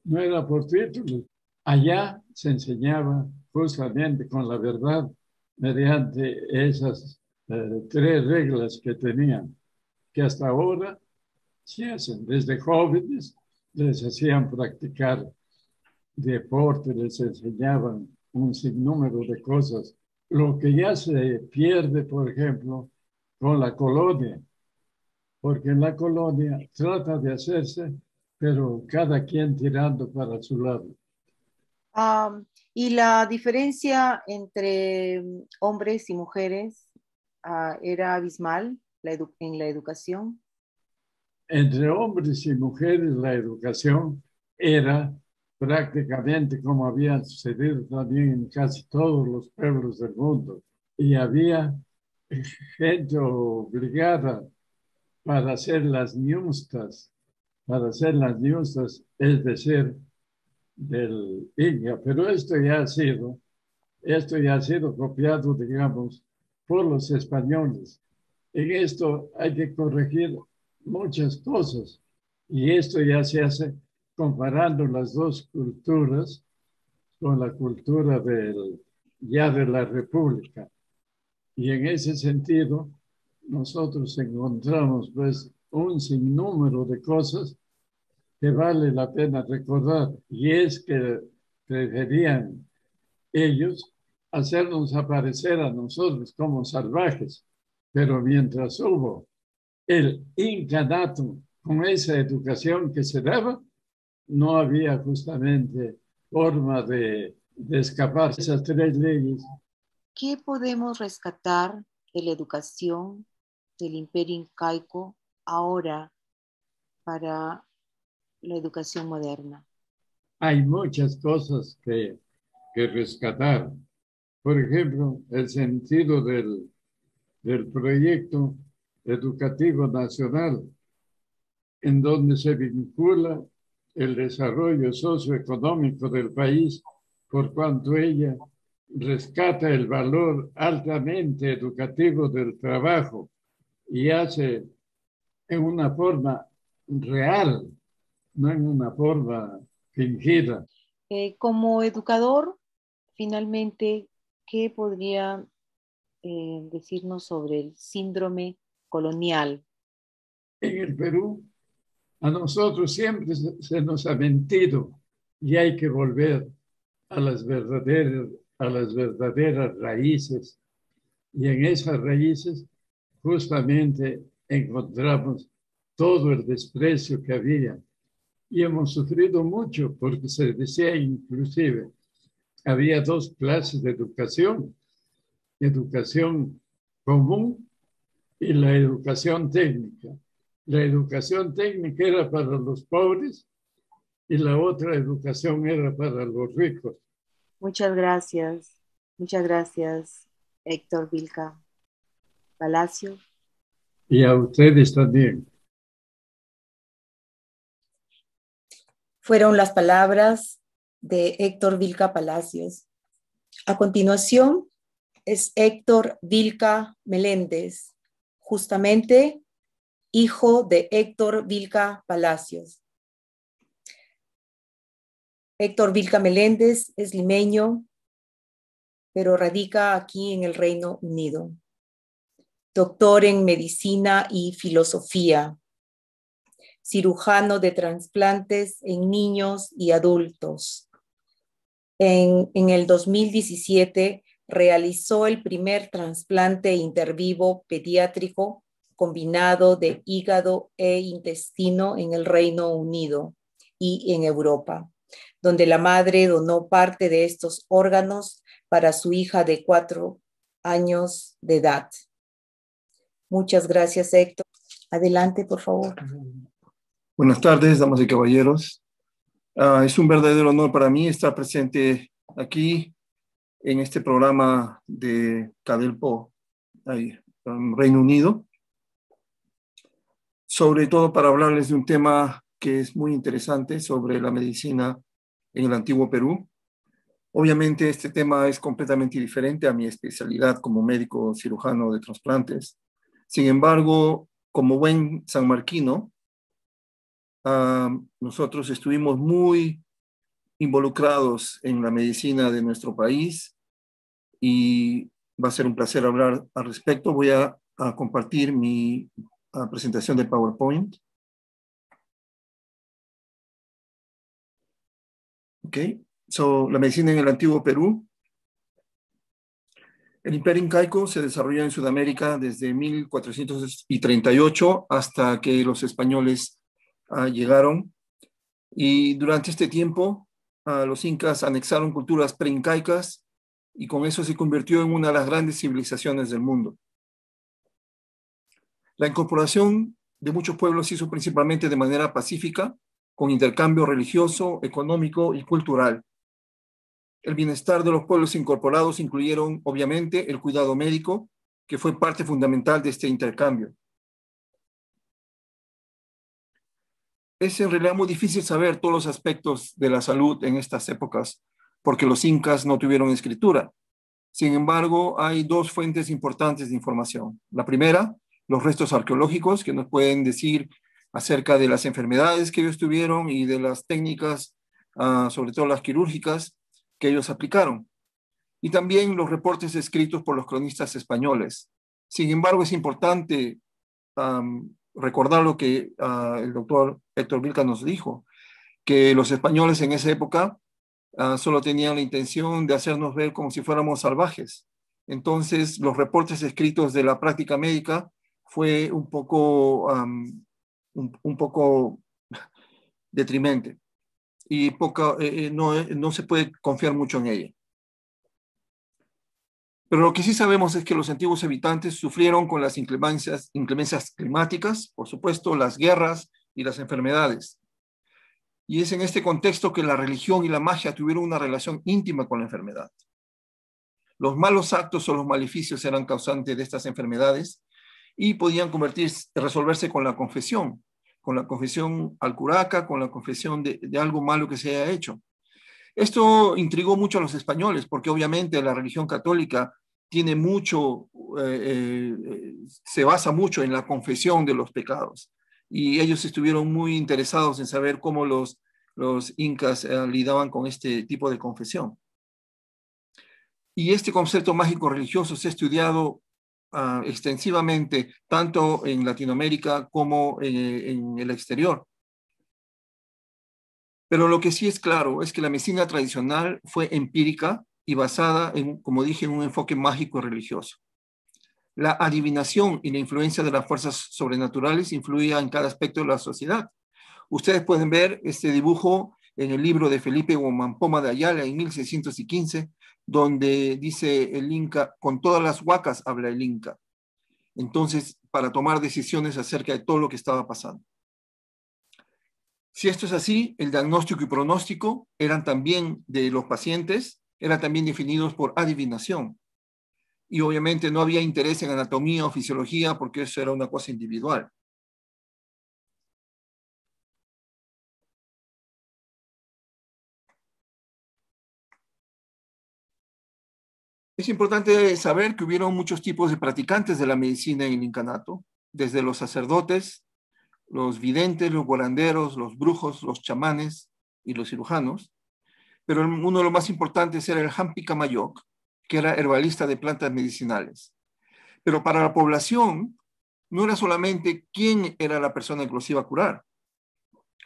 Speaker 6: no era por títulos. Allá se enseñaba justamente con la verdad mediante esas 3 reglas que tenían, que hasta ahora se hacen. Desde jóvenes les hacían practicar deporte, les enseñaban un sinnúmero de cosas. Lo que ya se pierde, por ejemplo, con la colonia, porque en la colonia trata de hacerse, pero cada quien tirando para su lado.
Speaker 1: Y la diferencia entre hombres y mujeres era abismal en la educación.
Speaker 6: Entre hombres y mujeres la educación era prácticamente como había sucedido también en casi todos los pueblos del mundo. Y había gente obligada para hacer las ñustas, es decir, del Inca. Pero esto ya ha sido copiado, digamos, por los españoles. En esto hay que corregir muchas cosas, y esto ya se hace comparando las 2 culturas con la cultura ya de la República. Y en ese sentido, nosotros encontramos pues un sinnúmero de cosas que vale la pena recordar, y es que preferían ellos hacernos aparecer a nosotros como salvajes, pero mientras hubo el incanato con esa educación que se daba, no había justamente forma de escapar de esas 3 leyes.
Speaker 1: ¿Qué podemos rescatar de la educación del Imperio Incaico ahora para la educación moderna?
Speaker 6: Hay muchas cosas que rescatar. Por ejemplo, el sentido del proyecto educativo nacional, en donde se vincula el desarrollo socioeconómico del país, por cuanto ella rescata el valor altamente educativo del trabajo y hace en una forma real, no en una forma fingida.
Speaker 1: Como educador, finalmente, ¿qué podría decirnos sobre el síndrome colonial?
Speaker 6: En el Perú A nosotros siempre se nos ha mentido y hay que volver a las verdaderas raíces. Y en esas raíces justamente encontramos todo el desprecio que había. Y hemos sufrido mucho porque se decía inclusive, había dos clases de educación: educación común y la educación técnica. La educación técnica era para los pobres y la otra educación era para los ricos.
Speaker 7: Muchas gracias, Héctor Vilca Palacio.
Speaker 6: Y a ustedes también.
Speaker 1: Fueron las palabras de Héctor Vilca Palacios. A continuación es Héctor Vilca Meléndez, justamente hijo de Héctor Vilca Palacios. Héctor Vilca Meléndez es limeño, pero radica aquí en el Reino Unido. Doctor en medicina y filosofía, cirujano de trasplantes en niños y adultos. En el 2017 realizó el primer trasplante intervivo pediátrico combinado de hígado e intestino en el Reino Unido y en Europa, donde la madre donó parte de estos órganos para su hija de 4 años de edad. Muchas gracias, Héctor. Adelante, por favor.
Speaker 8: Buenas tardes, damas y caballeros. Es un verdadero honor para mí estar presente aquí en este programa de CADELPO, Reino Unido, sobre todo para hablarles de un tema que es muy interesante sobre la medicina en el antiguo Perú. Obviamente este tema es completamente diferente a mi especialidad como médico cirujano de trasplantes. Sin embargo, como buen sanmarquino, nosotros estuvimos muy involucrados en la medicina de nuestro país y va a ser un placer hablar al respecto. Voy a compartir mi presentación de PowerPoint. Ok, la medicina en el antiguo Perú. El Imperio Incaico se desarrolló en Sudamérica desde 1438 hasta que los españoles llegaron, y durante este tiempo los incas anexaron culturas preincaicas y con eso se convirtió en una de las grandes civilizaciones del mundo. La incorporación de muchos pueblos se hizo principalmente de manera pacífica, con intercambio religioso, económico y cultural. El bienestar de los pueblos incorporados incluyeron, obviamente, el cuidado médico, que fue parte fundamental de este intercambio. Es en realidad muy difícil saber todos los aspectos de la salud en estas épocas, porque los incas no tuvieron escritura. Sin embargo, hay dos fuentes importantes de información. La primera, los restos arqueológicos, que nos pueden decir acerca de las enfermedades que ellos tuvieron y de las técnicas, sobre todo las quirúrgicas, que ellos aplicaron. Y también los reportes escritos por los cronistas españoles. Sin embargo, es importante recordar lo que el doctor Héctor Vilca nos dijo, que los españoles en esa época solo tenían la intención de hacernos ver como si fuéramos salvajes. Entonces, los reportes escritos de la práctica médica fue un poco detrimente y no se puede confiar mucho en ella. Pero lo que sí sabemos es que los antiguos habitantes sufrieron con las inclemencias climáticas, por supuesto, las guerras y las enfermedades. Y es en este contexto que la religión y la magia tuvieron una relación íntima con la enfermedad. Los malos actos o los maleficios eran causantes de estas enfermedades y podían resolverse con la confesión al curaca, con la confesión de algo malo que se haya hecho. Esto intrigó mucho a los españoles, porque obviamente la religión católica tiene se basa mucho en la confesión de los pecados. Y ellos estuvieron muy interesados en saber cómo los incas lidaban con este tipo de confesión. Y este concepto mágico religioso se ha estudiado extensivamente, tanto en Latinoamérica como en el exterior. Pero lo que sí es claro es que la medicina tradicional fue empírica y basada en, como dije, en un enfoque mágico y religioso. La adivinación y la influencia de las fuerzas sobrenaturales influía en cada aspecto de la sociedad. Ustedes pueden ver este dibujo en el libro de Felipe Huamampoma de Ayala en 1615, donde dice el Inca, con todas las huacas habla el Inca. Entonces, para tomar decisiones acerca de todo lo que estaba pasando. Si esto es así, el diagnóstico y pronóstico eran también de los pacientes, eran también definidos por adivinación. Y obviamente no había interés en anatomía o fisiología porque eso era una cosa individual. Es importante saber que hubieron muchos tipos de practicantes de la medicina en el incanato, desde los sacerdotes, los videntes, los curanderos, los brujos, los chamanes y los cirujanos. Pero uno de los más importantes era el Hampi Camayoc, que era herbalista de plantas medicinales. Pero para la población no era solamente quién era la persona que los iba a curar,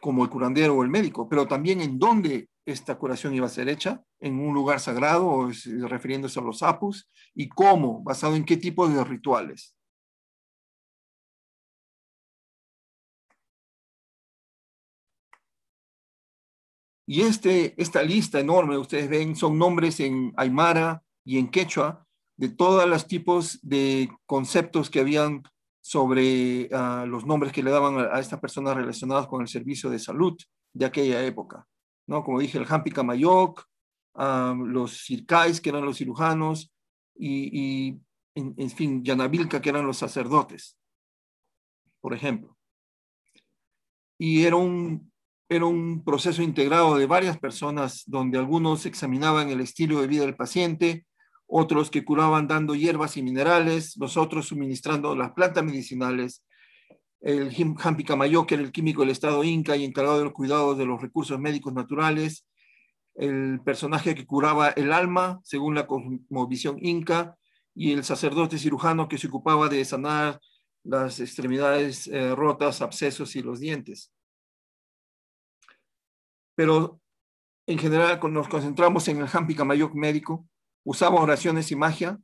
Speaker 8: como el curandero o el médico, pero también en dónde esta curación iba a ser hecha, en un lugar sagrado, refiriéndose a los apus, y cómo, basado en qué tipo de rituales. Y esta lista enorme, ustedes ven, son nombres en aymara y en quechua de todos los tipos de conceptos que habían sobre los nombres que le daban a estas personas relacionadas con el servicio de salud de aquella época, ¿no? Como dije, el Hampi Camayoc, los circais, que eran los cirujanos, y en fin, Yanavilca, que eran los sacerdotes, por ejemplo. Y era un proceso integrado de varias personas donde algunos examinaban el estilo de vida del paciente, otros que curaban dando hierbas y minerales, los otros suministrando las plantas medicinales, el Hampi Camayoc, que era el químico del estado inca y encargado de los cuidados de los recursos médicos naturales, el personaje que curaba el alma, según la cosmovisión inca, y el sacerdote cirujano que se ocupaba de sanar las extremidades rotas, abscesos y los dientes. Pero en general nos concentramos en el Hampi Camayoc médico, usaba oraciones y magia,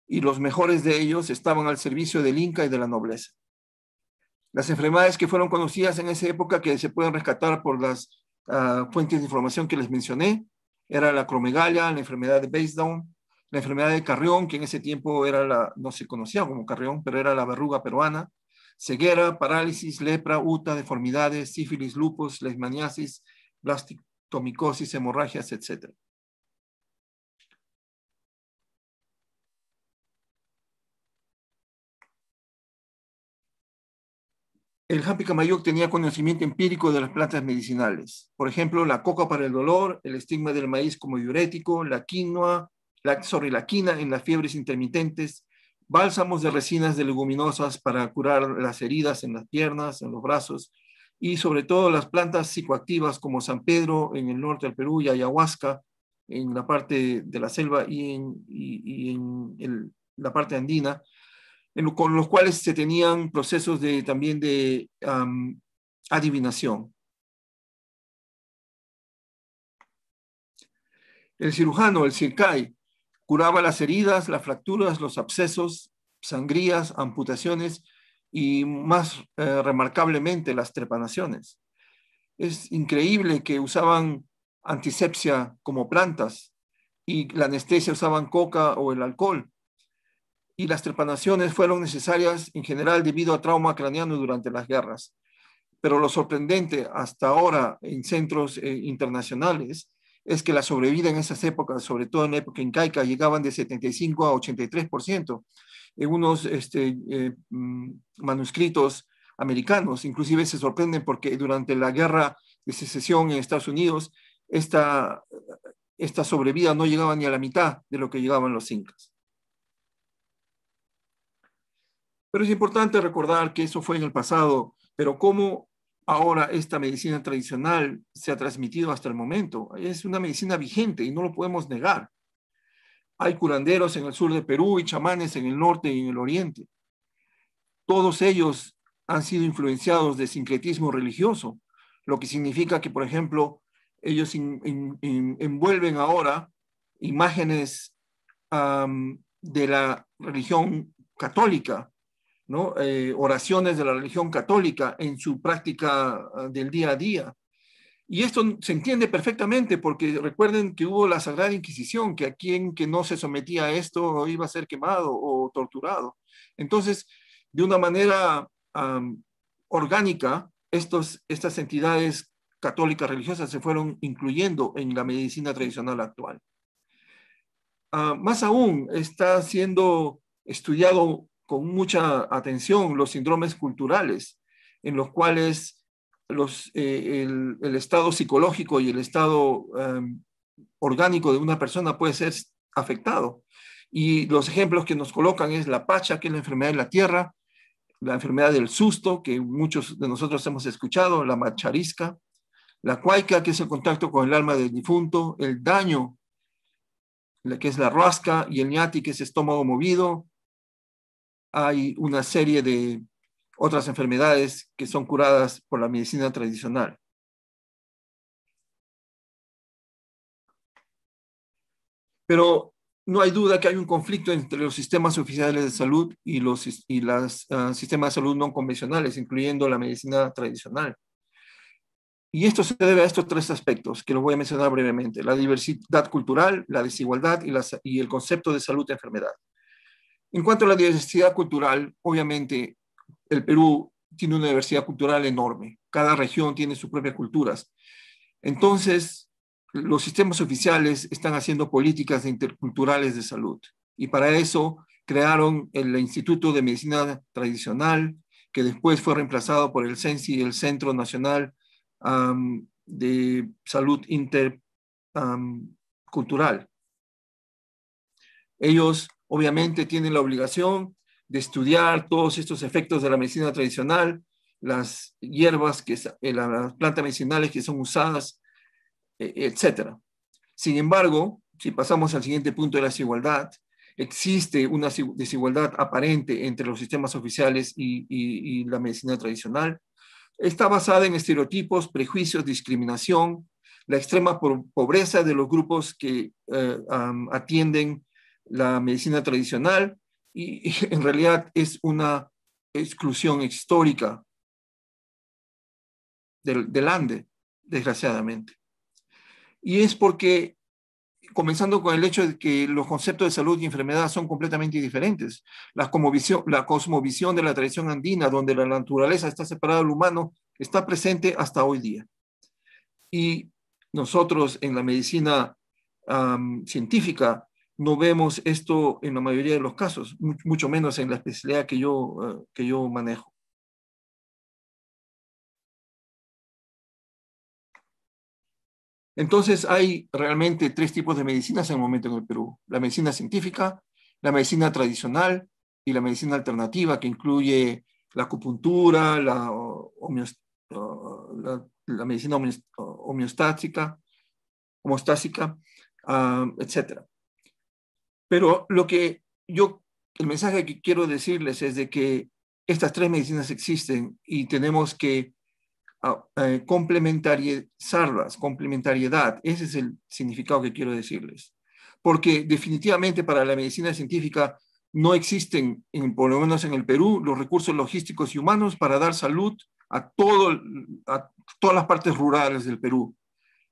Speaker 8: y los mejores de ellos estaban al servicio del Inca y de la nobleza. Las enfermedades que fueron conocidas en esa época, que se pueden rescatar por las fuentes de información que les mencioné, era la acromegalia, la enfermedad de Basedown, la enfermedad de Carrión, que en ese tiempo no se conocía como Carrión, pero era la verruga peruana, ceguera, parálisis, lepra, uta, deformidades, sífilis, lupus, leishmaniasis, blastomicosis, hemorragias, etc. El Hampi Camayoc tenía conocimiento empírico de las plantas medicinales. Por ejemplo, la coca para el dolor, el estigma del maíz como diurético, la quina en las fiebres intermitentes, bálsamos de resinas de leguminosas para curar las heridas en las piernas, en los brazos, y sobre todo las plantas psicoactivas como San Pedro en el norte del Perú y ayahuasca en la parte de la selva y en la parte andina, con los cuales se tenían procesos también de adivinación. El cirujano, el circai, curaba las heridas, las fracturas, los abscesos, sangrías, amputaciones y más remarcablemente las trepanaciones. Es increíble que usaban antisepsia como plantas y la anestesia usaban coca o el alcohol. Y las trepanaciones fueron necesarias en general debido a trauma craneano durante las guerras. Pero lo sorprendente hasta ahora en centros internacionales es que la sobrevida en esas épocas, sobre todo en la época incaica, llegaban de 75 a 83%. En unos manuscritos americanos, inclusive se sorprenden porque durante la guerra de secesión en Estados Unidos, esta sobrevida no llegaba ni a la mitad de lo que llegaban los incas. Pero es importante recordar que eso fue en el pasado, pero cómo ahora esta medicina tradicional se ha transmitido hasta el momento. Es una medicina vigente y no lo podemos negar. Hay curanderos en el sur de Perú y chamanes en el norte y en el oriente. Todos ellos han sido influenciados de sincretismo religioso, lo que significa que, por ejemplo, ellos envuelven ahora imágenes de la religión católica, ¿no? Oraciones de la religión católica en su práctica del día a día. Y esto se entiende perfectamente porque recuerden que hubo la Sagrada Inquisición, que a quien que no se sometía a esto iba a ser quemado o torturado. Entonces, de una manera orgánica, estas entidades católicas religiosas se fueron incluyendo en la medicina tradicional actual. Más aún, está siendo estudiado con mucha atención los síndromes culturales, en los cuales el estado psicológico y el estado orgánico de una persona puede ser afectado. Y los ejemplos que nos colocan es la pacha, que es la enfermedad de la tierra, la enfermedad del susto, que muchos de nosotros hemos escuchado, la macharisca, la cuaica, que es el contacto con el alma del difunto, el daño, que es la rasca, y el ñati, que es estómago movido. Hay una serie de otras enfermedades que son curadas por la medicina tradicional. Pero no hay duda que hay un conflicto entre los sistemas oficiales de salud y los sistemas de salud no convencionales, incluyendo la medicina tradicional. Y esto se debe a estos tres aspectos, que los voy a mencionar brevemente: la diversidad cultural, la desigualdad y el concepto de salud-enfermedad. En cuanto a la diversidad cultural, obviamente el Perú tiene una diversidad cultural enorme. Cada región tiene sus propias culturas. Entonces, los sistemas oficiales están haciendo políticas interculturales de salud. Y para eso crearon el Instituto de Medicina Tradicional, que después fue reemplazado por el CENSI, el Centro Nacional de Salud Intercultural. Ellos obviamente tienen la obligación de estudiar todos estos efectos de la medicina tradicional, las hierbas, las plantas medicinales que son usadas, etc. Sin embargo, si pasamos al siguiente punto de la desigualdad, existe una desigualdad aparente entre los sistemas oficiales y la medicina tradicional. Está basada en estereotipos, prejuicios, discriminación, la extrema pobreza de los grupos que atienden la medicina tradicional, y en realidad es una exclusión histórica del Ande, desgraciadamente. Y es porque, comenzando con el hecho de que los conceptos de salud y enfermedad son completamente diferentes. La cosmovisión de la tradición andina, donde la naturaleza está separada del humano, está presente hasta hoy día. Y nosotros en la medicina científica no vemos esto en la mayoría de los casos, mucho menos en la especialidad que yo manejo. Entonces hay realmente tres tipos de medicinas en el momento en el Perú: la medicina científica, la medicina tradicional y la medicina alternativa, que incluye la acupuntura, la medicina homeostásica, etc. Pero el mensaje que quiero decirles es de que estas tres medicinas existen y tenemos que complementarizarlas, complementariedad. Ese es el significado que quiero decirles. Porque definitivamente para la medicina científica no existen, por lo menos en el Perú, los recursos logísticos y humanos para dar salud a todas las partes rurales del Perú.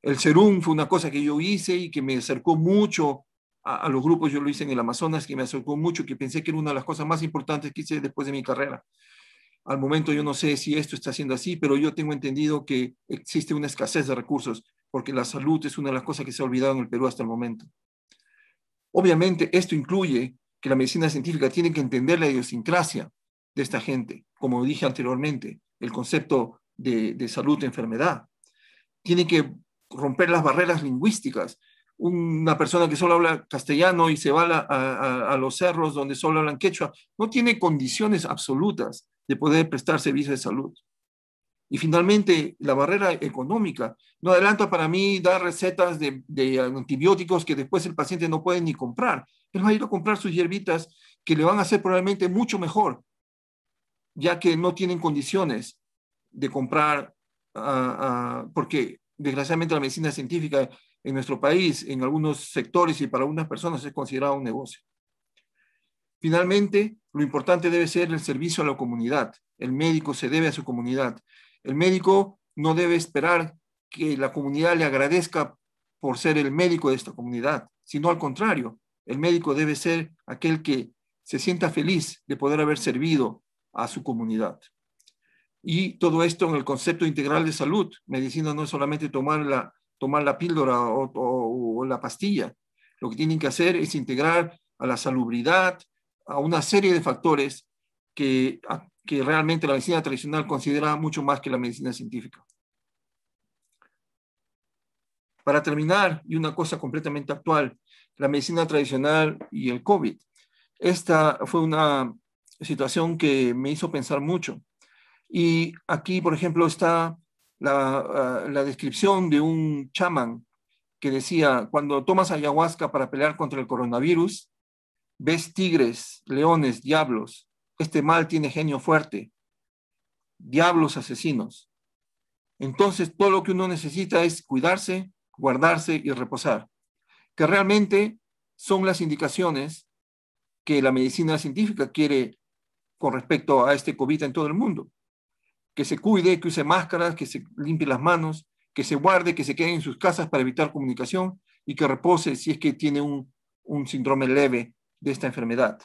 Speaker 8: El Serum fue una cosa que yo hice y que me acercó mucho a los grupos. Yo lo hice en el Amazonas, que me acercó mucho, que pensé que era una de las cosas más importantes que hice después de mi carrera. Al momento yo no sé si esto está siendo así, pero yo tengo entendido que existe una escasez de recursos, porque la salud es una de las cosas que se ha olvidado en el Perú hasta el momento. Obviamente esto incluye que la medicina científica tiene que entender la idiosincrasia de esta gente, como dije anteriormente, el concepto de salud-enfermedad. Tiene que romper las barreras lingüísticas. Una persona que solo habla castellano y se va a los cerros donde solo hablan quechua, no tiene condiciones absolutas de poder prestar servicios de salud. Y finalmente, la barrera económica. No adelanta para mí dar recetas de antibióticos que después el paciente no puede ni comprar. Él va a ir a comprar sus hierbitas que le van a hacer probablemente mucho mejor, ya que no tienen condiciones de comprar, porque desgraciadamente la medicina científica en nuestro país, en algunos sectores y para algunas personas es considerado un negocio. Finalmente, lo importante debe ser el servicio a la comunidad. El médico se debe a su comunidad. El médico no debe esperar que la comunidad le agradezca por ser el médico de esta comunidad, sino al contrario, el médico debe ser aquel que se sienta feliz de poder haber servido a su comunidad. Y todo esto en el concepto integral de salud. Medicina no es solamente tomar la píldora o la pastilla. Lo que tienen que hacer es integrar a la salubridad, a una serie de factores que realmente la medicina tradicional considera mucho más que la medicina científica. Para terminar, y una cosa completamente actual, la medicina tradicional y el COVID. Esta fue una situación que me hizo pensar mucho. Y aquí, por ejemplo, está la descripción de un chamán que decía, cuando tomas ayahuasca para pelear contra el coronavirus, ves tigres, leones, diablos. Este mal tiene genio fuerte. Diablos asesinos. Entonces, todo lo que uno necesita es cuidarse, guardarse y reposar, que realmente son las indicaciones que la medicina científica quiere con respecto a este COVID en todo el mundo. Que se cuide, que use máscaras, que se limpie las manos, que se guarde, que se quede en sus casas para evitar comunicación y que repose si es que tiene un síndrome leve de esta enfermedad.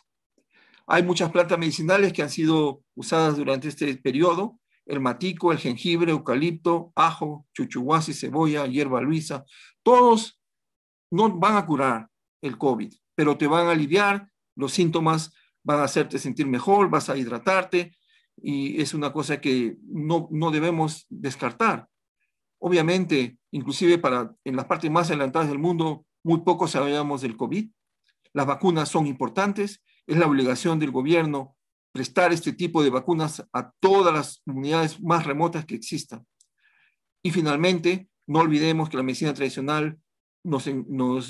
Speaker 8: Hay muchas plantas medicinales que han sido usadas durante este periodo: el matico, el jengibre, eucalipto, ajo, chuchuhuasi, cebolla, hierba luisa. Todos no van a curar el COVID, pero te van a aliviar los síntomas, van a hacerte sentir mejor, vas a hidratarte, y es una cosa que no debemos descartar. Obviamente, inclusive en las partes más adelantadas del mundo, muy poco sabíamos del COVID. Las vacunas son importantes, es la obligación del gobierno prestar este tipo de vacunas a todas las comunidades más remotas que existan. Y finalmente, no olvidemos que la medicina tradicional nos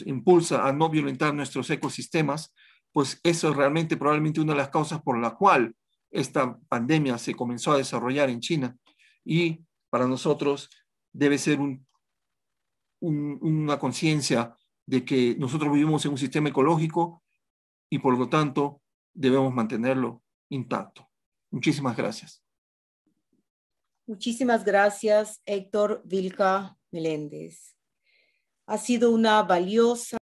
Speaker 8: impulsa a no violentar nuestros ecosistemas, pues eso es realmente probablemente una de las causas por la cual esta pandemia se comenzó a desarrollar en China. Y para nosotros debe ser una conciencia de que nosotros vivimos en un sistema ecológico y por lo tanto debemos mantenerlo intacto. Muchísimas gracias.
Speaker 1: Muchísimas gracias, Héctor Vilca Meléndez. Ha sido una valiosa